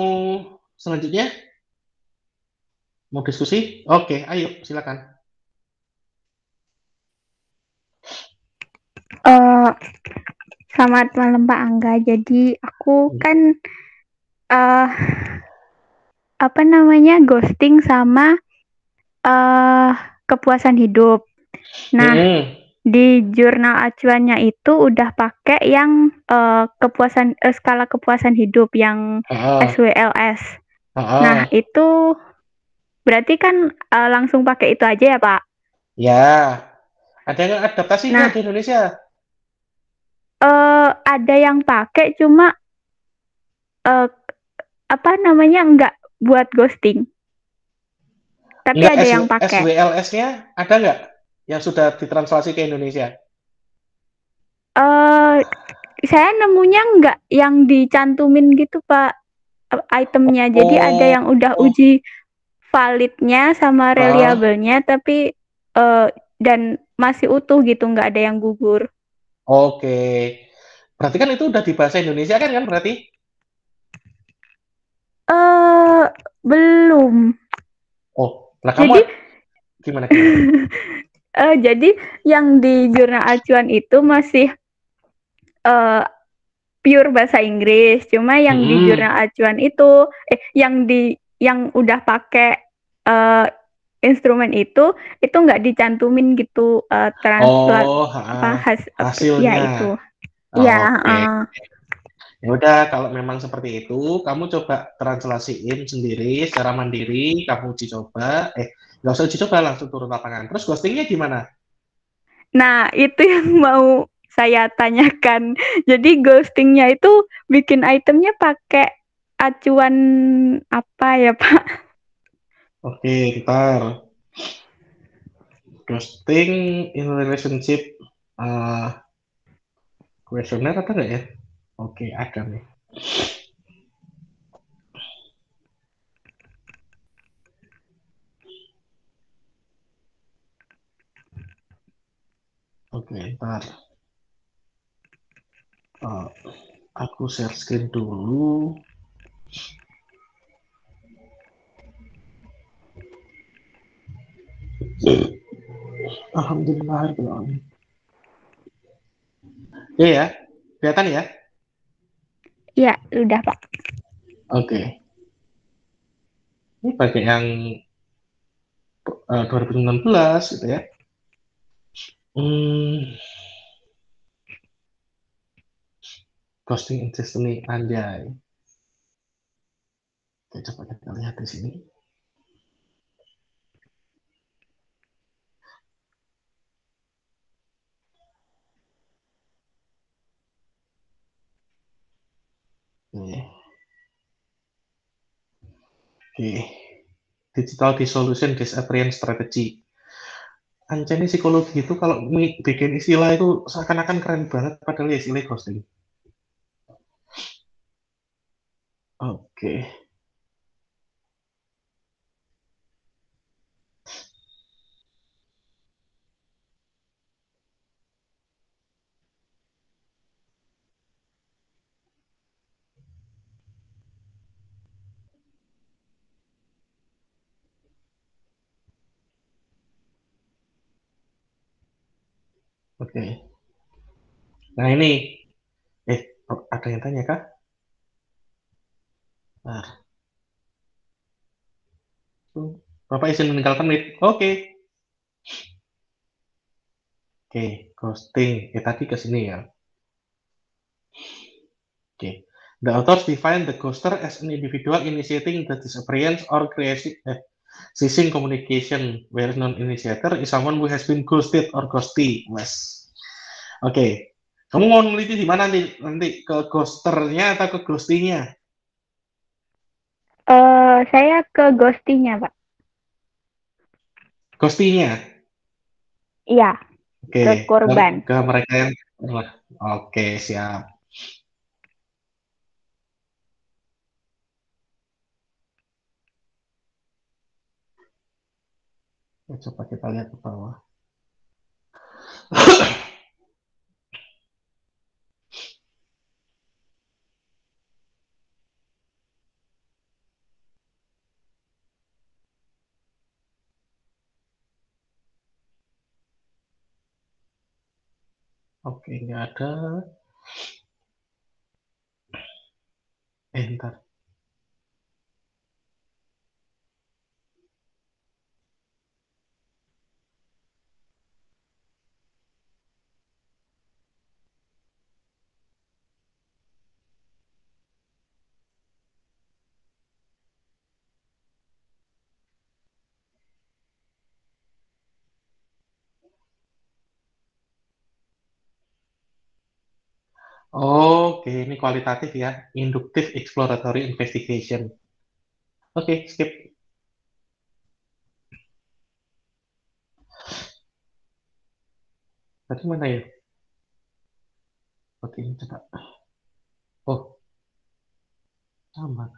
selanjutnya? Mau diskusi? Oke, ayo silakan. Selamat malam Pak Angga. Jadi aku kan ghosting sama kepuasan hidup. Nah, di jurnal acuannya itu udah pakai yang skala kepuasan hidup yang SWLS. Nah, itu berarti kan langsung pakai itu aja ya, Pak? Ya. Ada yang adaptasi di Indonesia? Ada yang pakai, cuma nggak buat ghosting. Tapi Nggak, ada yang pakai. SWLS-nya ada nggak yang sudah ditranslasi ke Indonesia? Saya nemunya nggak yang dicantumin gitu, Pak, itemnya. Jadi ada yang udah uji validnya sama reliable-nya, tapi dan masih utuh gitu, nggak ada yang gugur. Oke. Berarti kan itu udah di bahasa Indonesia kan berarti? Belum. Oh, lah kamu gimana? Jadi yang di jurnal acuan itu masih pure bahasa Inggris. Cuma yang di jurnal acuan itu yang udah pakai instrumen itu nggak dicantumin gitu hasilnya. ya itu. Ya. Ya udah, kalau memang seperti itu, kamu coba translasiin sendiri secara mandiri, kamu uji coba, nggak usah uji coba, langsung turun lapangan. Terus ghostingnya gimana? Nah, itu yang mau saya tanyakan. Jadi ghostingnya itu bikin itemnya pakai acuan apa ya, Pak? Oke, ntar. Ghosting in relationship questionnaire ada nggak ya? Oke, ada nih. Oke, ntar. Aku share screen dulu. Alhamdulillah. Iya ya, kelihatan ya? Ya, udah, Pak. Oke. Ini pakai yang 2016 gitu ya. Ghosting in Destiny, anjay. Oke, coba kita lihat di sini. Oke. Digital Dissolution Disappearance Strategy. Anjay, ini psikologi itu kalau bikin istilah itu seakan-akan keren banget, padahal ya istilah ghosting. Oke. Oke. Nah ini, ada yang tanya kah? Nah. Bapak izin meninggalkan lift. Oke. Oke, ghosting. Tadi ke sini ya. Oke. The authors define the ghoster as an individual initiating the disappearance or ceasing communication, where non-initiator is someone who has been ghosted or ghosty. Oke. Kamu mau meneliti di mana nanti ke ghosternya atau ke ghostingnya? Saya ke ghostingnya, Pak. Ghostingnya? Iya, Oke. ke korban. Ke mereka yang... Oke, siap. Coba kita lihat ke bawah. Oke, nggak ada. Ntar. Oke, ini kualitatif ya. Inductive exploratory investigation. Oke, skip. Tadi mana ya? Oke, ini coba. Oh, sama.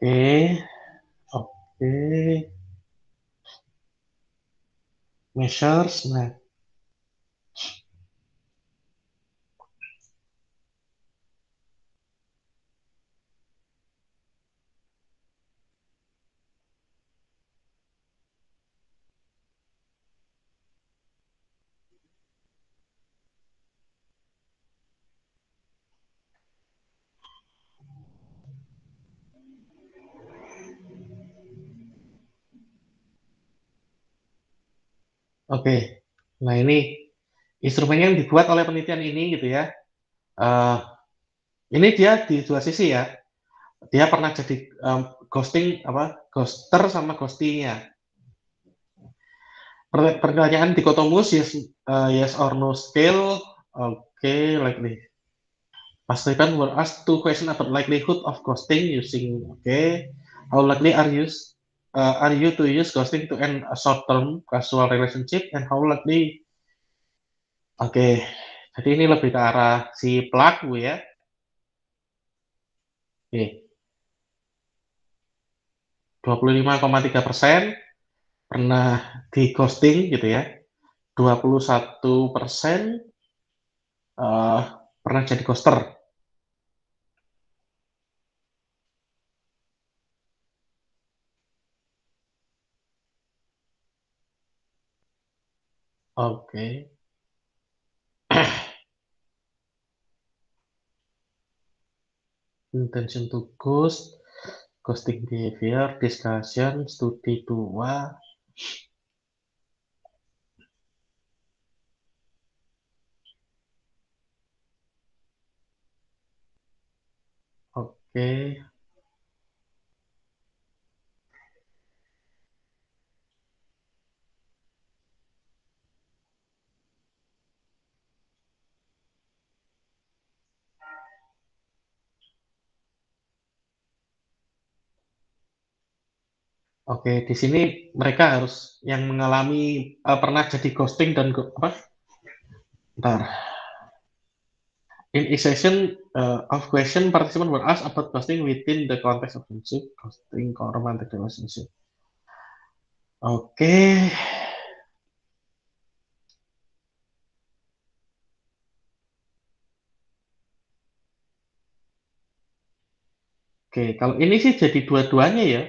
Oke. Measures, nah. Oke, nah ini instrumen yang dibuat oleh penelitian ini gitu ya. Ini dia di dua sisi ya. Dia pernah jadi ghoster sama ghostinya. Pertanyaan dikotomus yes or no scale. Oke, likely. Participants were asked 2 questions about likelihood of ghosting using how likely are you to use ghosting to end a short-term casual relationship and how likely. Jadi ini lebih ke arah si pelaku ya. Oke. 25,3% pernah di ghosting gitu ya. 21% pernah jadi ghoster. Oke. Intention to ghost, ghosting behavior, discussion, studi 2. Oke. Oke, di sini mereka harus yang mengalami pernah jadi ghosting dan Bentar. In a session of question, participants were asked about ghosting within the context of friendship, ghosting, or romantic relationship. Oke. Oke, kalau ini sih jadi dua-duanya ya.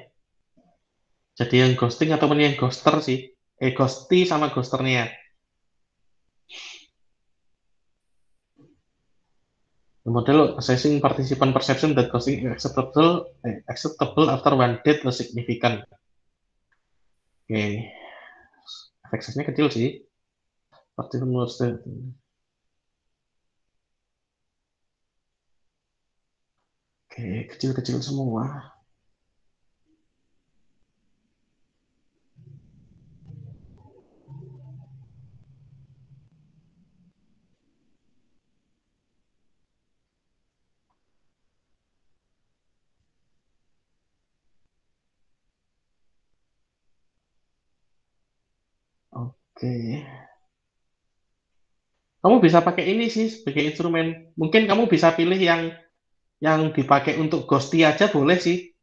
Jadi yang ghosting ataupun yang ghoster sih. Ghosty sama ghosternya. The model assessing participant perception that ghosting is acceptable after one date was significant. Oke. Efek size-nya kecil sih. Participant Oke, kecil-kecil semua. Oke. Kamu bisa pakai ini sih sebagai instrumen. Mungkin kamu bisa pilih yang dipakai untuk ghosty aja boleh sih.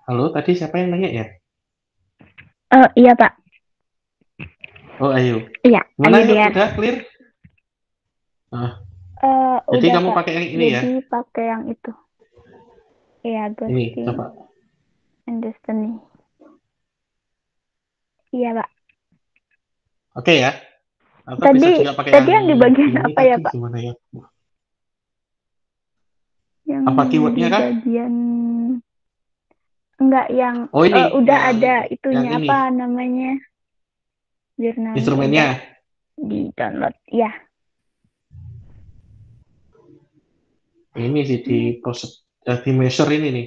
Halo, tadi siapa yang nanya ya? Iya, Pak. Oh, Ayu. Iya, Mana Ayu ya? Dian. Udah clear? Jadi udah, kamu Pak. pakai yang ini ya? Jadi pakai yang itu. Iya, ghosting. Ini, coba. And destiny. Iya, Pak. Oke ya. Atau Tadi, bisa juga pakai tadi yang di bagian apa ya, Pak? Gimana ya? Yang apa keywordnya di kah? bagian enggak yang ini udah yang, ada itunya yang ini. apa namanya jurnalnya Instrumennya di download ya. Ini sih di proses di measure ini nih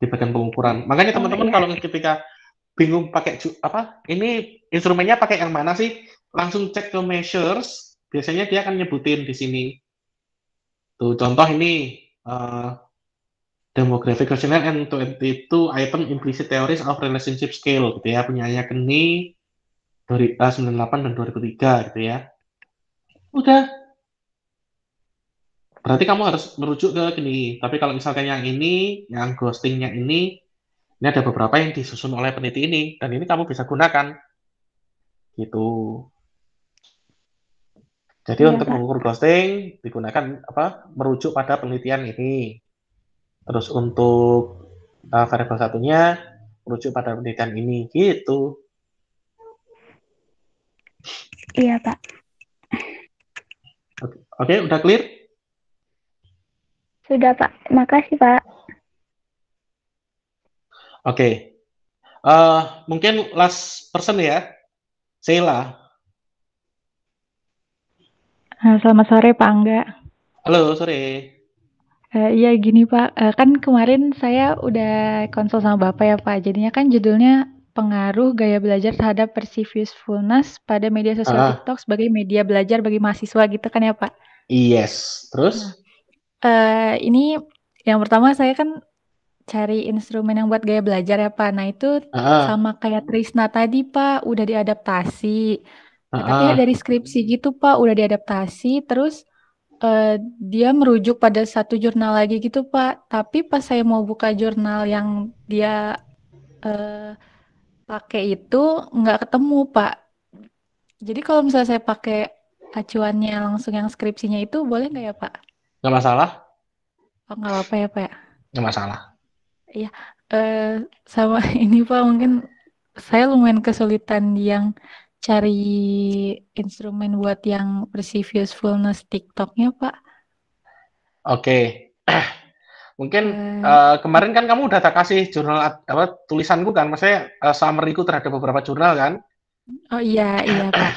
di bagian pengukuran. Makanya teman-teman iya. kalau ketika bingung pakai apa ini instrumennya pakai yang mana sih, langsung cek ke measures. Biasanya dia akan nyebutin di sini. Tuh contoh ini Demographic questionnaire and 22 item implicit theories of relationship scale gitu ya, punyanya Geni 98 dan 2003 gitu ya. Udah. Berarti kamu harus merujuk ke Geni. Tapi kalau misalkan yang ini, yang ghostingnya ini ada beberapa yang disusun oleh peneliti ini, dan ini kamu bisa gunakan. Gitu. Jadi untuk mengukur ghosting digunakan merujuk pada penelitian ini. Terus untuk variabel satunya merujuk pada penelitian ini, gitu. Iya, Pak. Oke, udah clear? Sudah, Pak. Makasih, Pak. Oke. Mungkin last person ya. Sheila. Selamat sore, Pak Angga. Halo, sore. Iya gini, Pak. Kan kemarin saya udah konsul sama Bapak ya, Pak. Jadinya kan judulnya pengaruh gaya belajar terhadap perceived usefulness pada media sosial TikTok sebagai media belajar bagi mahasiswa gitu kan ya, Pak? Yes. Terus? Ini yang pertama saya kan cari instrumen yang buat gaya belajar ya, Pak. Nah itu sama kayak Trisna tadi, Pak, udah diadaptasi. Nah, tapi dari skripsi gitu, Pak, udah diadaptasi. Terus dia merujuk pada satu jurnal lagi gitu, Pak. Tapi pas saya mau buka jurnal yang dia pakai itu nggak ketemu, Pak. Jadi kalau misalnya saya pakai acuannya langsung yang skripsinya itu boleh nggak ya, Pak? Nggak masalah. Oh, nggak apa-apa ya, Pak? Nggak masalah. Iya. Sama ini, Pak, mungkin saya lumayan kesulitan yang cari instrumen buat yang perceived usefulness TikToknya, Pak. Oke. Mungkin kemarin kan kamu udah tak kasih jurnal tulisanku kan, maksudnya summary-ku terhadap beberapa jurnal kan? Oh iya Pak.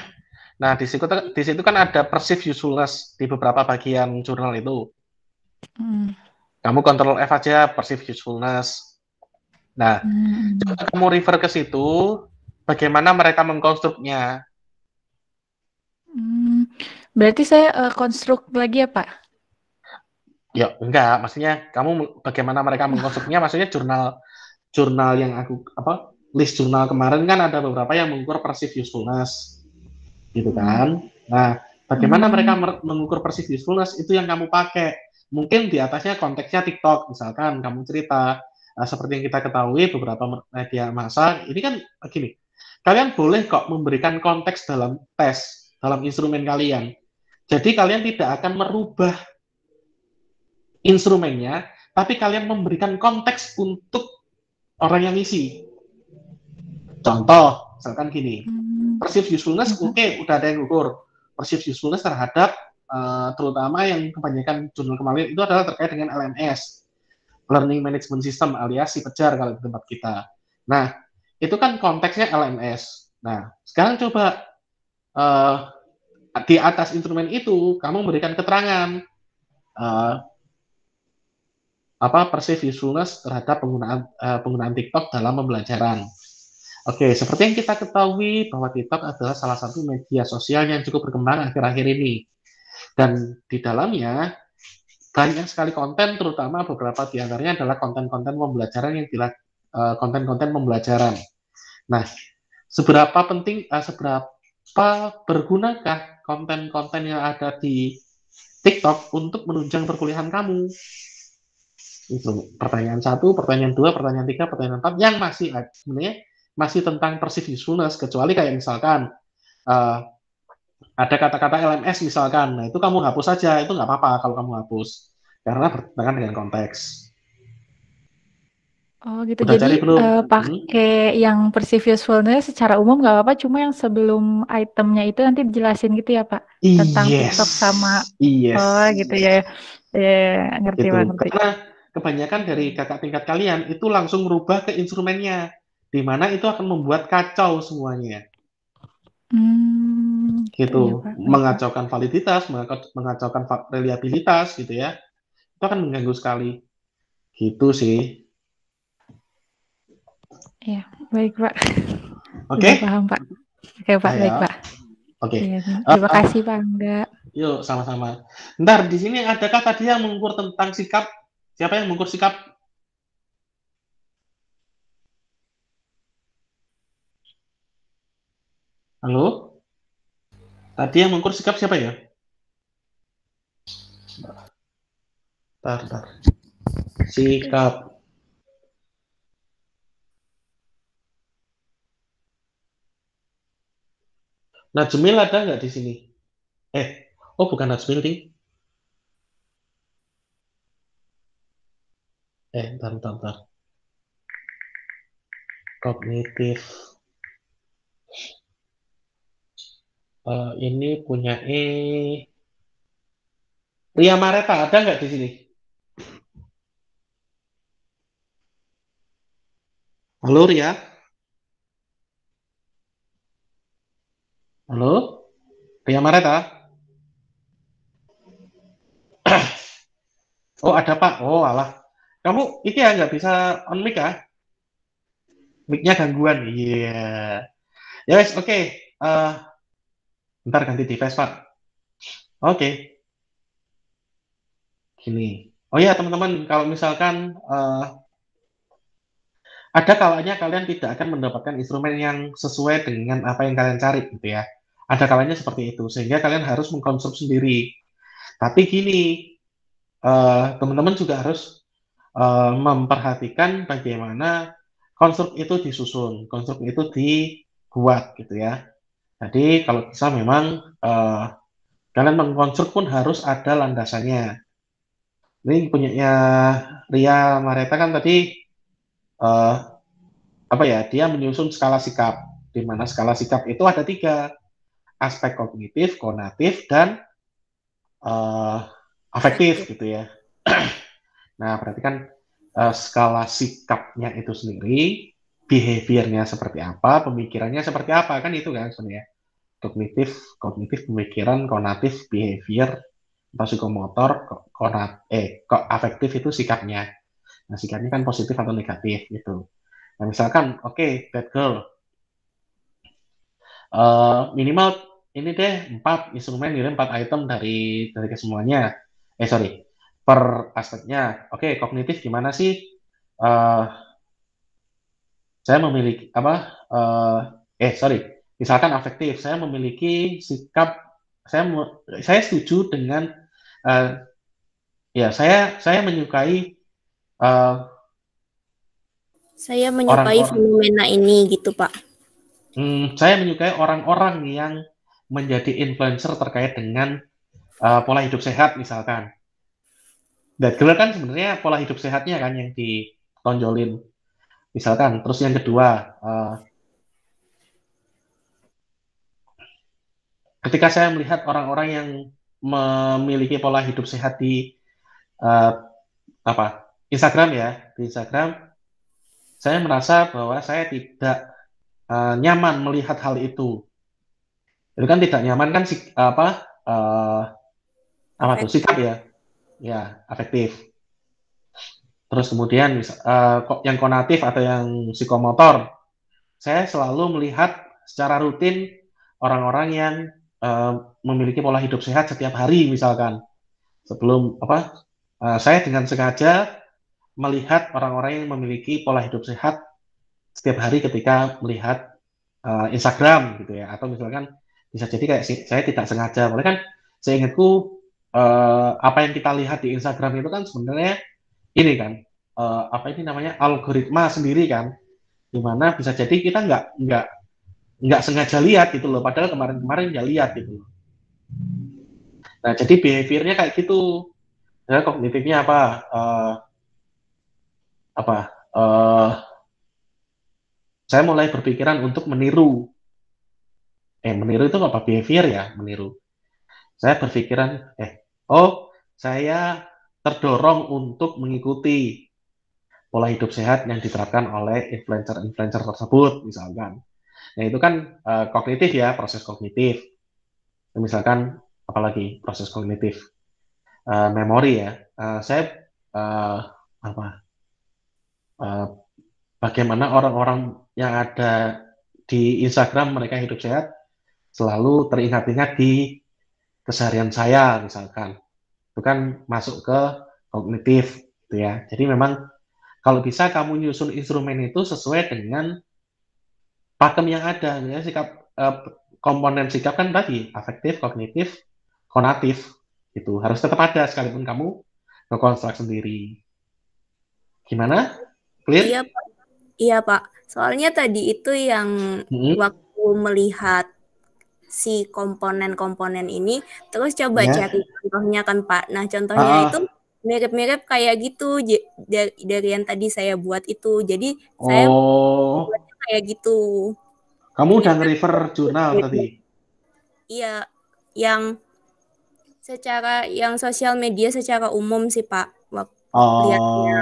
Nah di situ kan ada perceived usefulness di beberapa bagian jurnal itu. Kamu Ctrl F aja perceived usefulness. Nah coba kamu refer ke situ, bagaimana mereka mengkonstruknya. Berarti saya konstruk lagi ya, Pak? Ya enggak, maksudnya kamu bagaimana mereka mengkonstruknya, maksudnya jurnal yang aku list jurnal kemarin kan ada beberapa yang mengukur perceived usefulness gitu kan. Nah bagaimana mereka mengukur perceived usefulness itu yang kamu pakai. Mungkin di atasnya konteksnya TikTok, misalkan kamu cerita seperti yang kita ketahui beberapa media massa ini kan begini, kalian boleh kok memberikan konteks dalam tes, dalam instrumen kalian. Jadi kalian tidak akan merubah instrumennya, tapi kalian memberikan konteks untuk orang yang ngisi. Contoh, misalkan gini, perceived usefulness, oke, udah ada yang ukur. Perceived usefulness terhadap, terutama yang kebanyakan jurnal kemarin, itu adalah terkait dengan LMS, Learning Management System, alias si Pejar kalau di tempat kita. Nah, itu kan konteksnya LMS. Nah, sekarang coba di atas instrumen itu, kamu memberikan keterangan, perceived usefulness terhadap penggunaan TikTok dalam pembelajaran. Oke, seperti yang kita ketahui bahwa TikTok adalah salah satu media sosial yang cukup berkembang akhir-akhir ini. Dan di dalamnya banyak sekali konten, terutama beberapa di antaranya adalah konten-konten pembelajaran yang konten-konten pembelajaran. Nah, seberapa bergunakah konten-konten yang ada di TikTok untuk menunjang perkuliahan kamu? Itu pertanyaan 1, pertanyaan 2, pertanyaan 3, pertanyaan 4 yang masih sebenarnya masih tentang perceived usefulness, kecuali kayak misalkan ada kata-kata LMS misalkan, nah itu kamu hapus saja, itu nggak apa-apa kalau kamu hapus karena bertentangan dengan konteks. Oh gitu. Jadi pakai yang perceived usefulness secara umum nggak apa-apa, cuma yang sebelum itemnya itu nanti dijelasin gitu ya, Pak, tentang TikTok sama gitu ya. Ya, ngerti gitu. Pak. Karena kebanyakan dari kakak tingkat kalian itu langsung merubah ke instrumennya, di mana itu akan membuat kacau semuanya. Gitu, ya, mengacaukan validitas, mengacaukan reliabilitas gitu ya. Itu akan mengganggu sekali. Gitu sih. Ya, baik Pak. Oke. Paham Pak. Oke Pak, baik Pak. Oke. Ya, terima kasih Pak Angga. Yuk, sama-sama. Ntar di sini adakah tadi yang mengukur tentang sikap? Siapa yang mengukur sikap? Halo? Tadi yang mengukur sikap siapa ya? Bentar. Sikap. Najmil ada nggak di sini? Oh bukan Najmil, Ding. Bentar. Kognitif. Ini punya Ria Mareta ada nggak di sini? Halo Ria? Halo? Ria Mareta? Oh ada Pak. Oh alah. Kamu itu ya nggak bisa on mic ya? Mic-nya gangguan. Iya. Yes, oke. Bentar ganti device Pak. Oke. Gini. Oh ya teman-teman, kalau misalkan ada kalanya kalian tidak akan mendapatkan instrumen yang sesuai dengan apa yang kalian cari gitu ya. Ada kalanya seperti itu, sehingga kalian harus mengkonstruk sendiri. Tapi gini, teman-teman juga harus memperhatikan bagaimana konstruk itu disusun, konstruk itu dibuat gitu ya. Jadi kalau bisa memang kalian mengkonstruk pun harus ada landasannya. Ini punyanya Ria Mareta kan tadi apa ya? Dia menyusun skala sikap, di mana skala sikap itu ada 3, aspek kognitif, konatif, dan afektif gitu ya. Nah, berarti kan skala sikapnya itu sendiri, behaviornya seperti apa, pemikirannya seperti apa, kan itu kan sebenarnya. Kognitif, pemikiran, konatif, behavior, atau psikomotor, afektif itu sikapnya. Nah, sikapnya kan positif atau negatif gitu. Nah, misalkan, oke, bad girl. Minimal ini deh 4 instrumen, 4 item dari kesemuanya. Per aspeknya. Oke, kognitif gimana sih? Saya memiliki misalkan afektif, saya memiliki sikap, saya setuju dengan saya menyukai fenomena ini gitu Pak. Saya menyukai orang-orang yang menjadi influencer terkait dengan pola hidup sehat misalkan. That girl kan sebenarnya pola hidup sehatnya kan yang ditonjolin. Misalkan, terus yang kedua, ketika saya melihat orang-orang yang memiliki pola hidup sehat di Instagram ya, di Instagram, saya merasa bahwa saya tidak nyaman melihat hal itu. Itu kan tidak nyaman kan sikap ya, afektif. Terus kemudian yang konatif atau yang psikomotor, saya selalu melihat secara rutin orang-orang yang memiliki pola hidup sehat setiap hari misalkan. Sebelum saya dengan sengaja melihat orang-orang yang memiliki pola hidup sehat setiap hari ketika melihat Instagram gitu ya, atau misalkan bisa jadi kayak saya tidak sengaja, boleh kan? Saya ingatku apa yang kita lihat di Instagram itu kan sebenarnya ini kan algoritma sendiri kan, dimana bisa jadi kita nggak sengaja lihat gitu loh, padahal kemarin nggak lihat gitu loh. Nah jadi behaviornya kayak gitu. Nah, kognitifnya saya mulai berpikiran untuk meniru. Meniru itu apa? Behavior ya, meniru. Saya berpikiran, saya terdorong untuk mengikuti pola hidup sehat yang diterapkan oleh influencer tersebut, misalkan. Nah, itu kan kognitif ya, proses kognitif. Misalkan, apalagi proses kognitif. Memori ya. Bagaimana orang-orang yang ada di Instagram mereka hidup sehat selalu teringat-ingat di keseharian saya misalkan. Itu kan masuk ke kognitif gitu ya. Jadi memang kalau bisa kamu nyusun instrumen itu sesuai dengan pakem yang ada ya, sikap komponen sikap kan tadi afektif, kognitif, konatif gitu. Harus tetap ada sekalipun kamu nge-construct sendiri. Gimana? Clear? Iya, Pak. Iya, Pak. Soalnya tadi itu yang waktu melihat si komponen-komponen ini, terus coba cari contohnya kan, Pak. Nah, contohnya itu mirip-mirip kayak gitu dari yang tadi saya buat itu. Jadi saya buatnya kayak gitu. Kamu udah nge-refer jurnal tadi? Iya, yang sosial media secara umum sih, Pak. Lihatnya.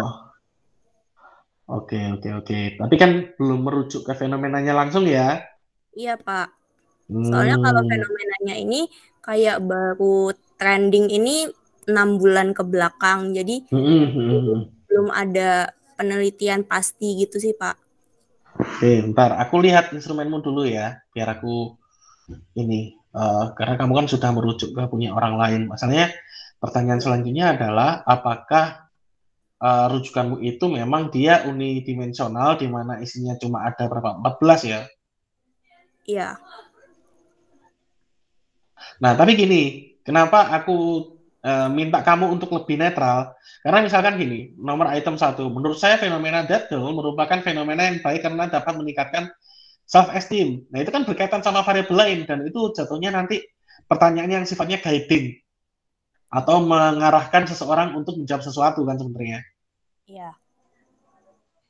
Oke. Tapi kan belum merujuk ke fenomenanya langsung ya? Iya, Pak. Soalnya kalau fenomenanya ini kayak baru trending ini 6 bulan ke belakang. Jadi belum ada penelitian pasti gitu sih, Pak. Oke, bentar. Aku lihat instrumenmu dulu ya, biar aku ini. Karena kamu kan sudah merujuk ke punya orang lain. Masalahnya pertanyaan selanjutnya adalah apakah rujukanmu itu memang dia unidimensional di mana isinya cuma ada berapa? 14 ya? Iya. Nah, tapi gini, kenapa aku minta kamu untuk lebih netral? Karena misalkan gini, nomor item 1, menurut saya fenomena dead girl merupakan fenomena yang baik karena dapat meningkatkan self-esteem. Nah, itu kan berkaitan sama variabel lain, dan itu jatuhnya nanti pertanyaan yang sifatnya guiding atau mengarahkan seseorang untuk menjawab sesuatu kan sebenarnya. Iya.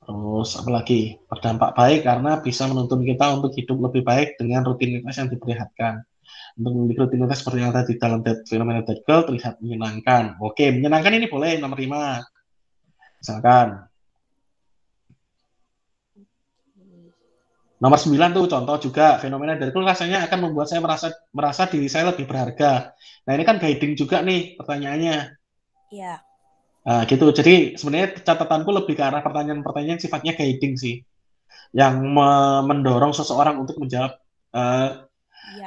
Terus apalagi berdampak baik karena bisa menuntun kita untuk hidup lebih baik dengan rutinitas yang diperlihatkan. Untuk memiliki rutinitas seperti yang tadi dalam fenomena dead girl terlihat menyenangkan. Oke, menyenangkan ini boleh nomor 5. Misalkan nomor 9 tuh contoh juga fenomena dead girl rasanya akan membuat saya merasa diri saya lebih berharga. Nah, ini kan guiding juga nih pertanyaannya. Iya. Nah, gitu. Jadi sebenarnya catatanku lebih ke arah pertanyaan-pertanyaan sifatnya guiding sih, yang mendorong seseorang untuk menjawab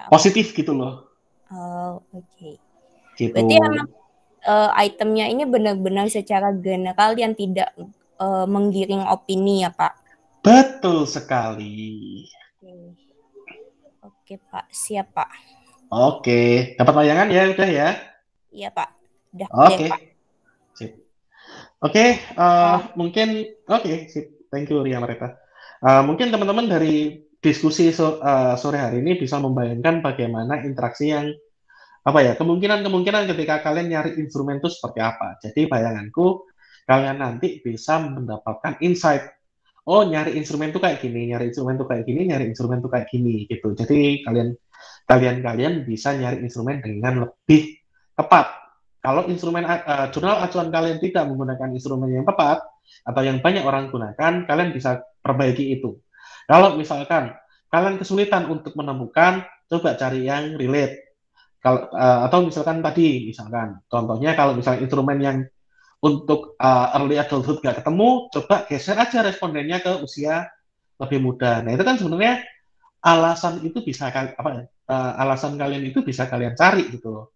positif gitu loh. Oke. Gitu. Berarti emang itemnya ini benar-benar secara general yang tidak menggiring opini ya, Pak? Betul sekali. Oke, Pak. Siap, Pak. Oke. Dapat bayangan ya? Udah ya? Iya, Pak. Udah. Oke. Pak. Sip. Oke. Mungkin sip. Thank you, Ria Marita. Mungkin teman-teman dari diskusi sore hari ini bisa membayangkan bagaimana interaksi yang kemungkinan ketika kalian nyari instrumen itu seperti apa. Jadi bayanganku kalian nanti bisa mendapatkan insight. Oh, nyari instrumen itu kayak gini, nyari instrumen itu kayak gini, nyari instrumen itu kayak gini gitu. Jadi kalian bisa nyari instrumen dengan lebih tepat. Kalau instrumen jurnal acuan kalian tidak menggunakan instrumen yang tepat atau yang banyak orang gunakan, kalian bisa perbaiki itu. Kalau misalkan kalian kesulitan untuk menemukan, coba cari yang relate. Atau misalkan contohnya kalau misalnya instrumen yang untuk early adulthood nggak ketemu, coba geser aja respondennya ke usia lebih muda. Nah, itu kan sebenarnya alasan kalian itu bisa kalian cari gitu loh.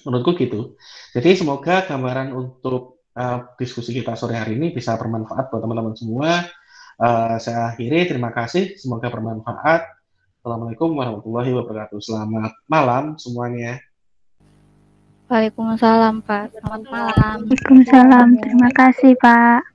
Menurutku gitu. Jadi semoga gambaran untuk diskusi kita sore hari ini bisa bermanfaat buat teman-teman semua. Saya akhiri, terima kasih, semoga bermanfaat. Assalamualaikum warahmatullahi wabarakatuh. Selamat malam semuanya. Waalaikumsalam, Pak. Selamat malam. Waalaikumsalam. Terima kasih, Pak.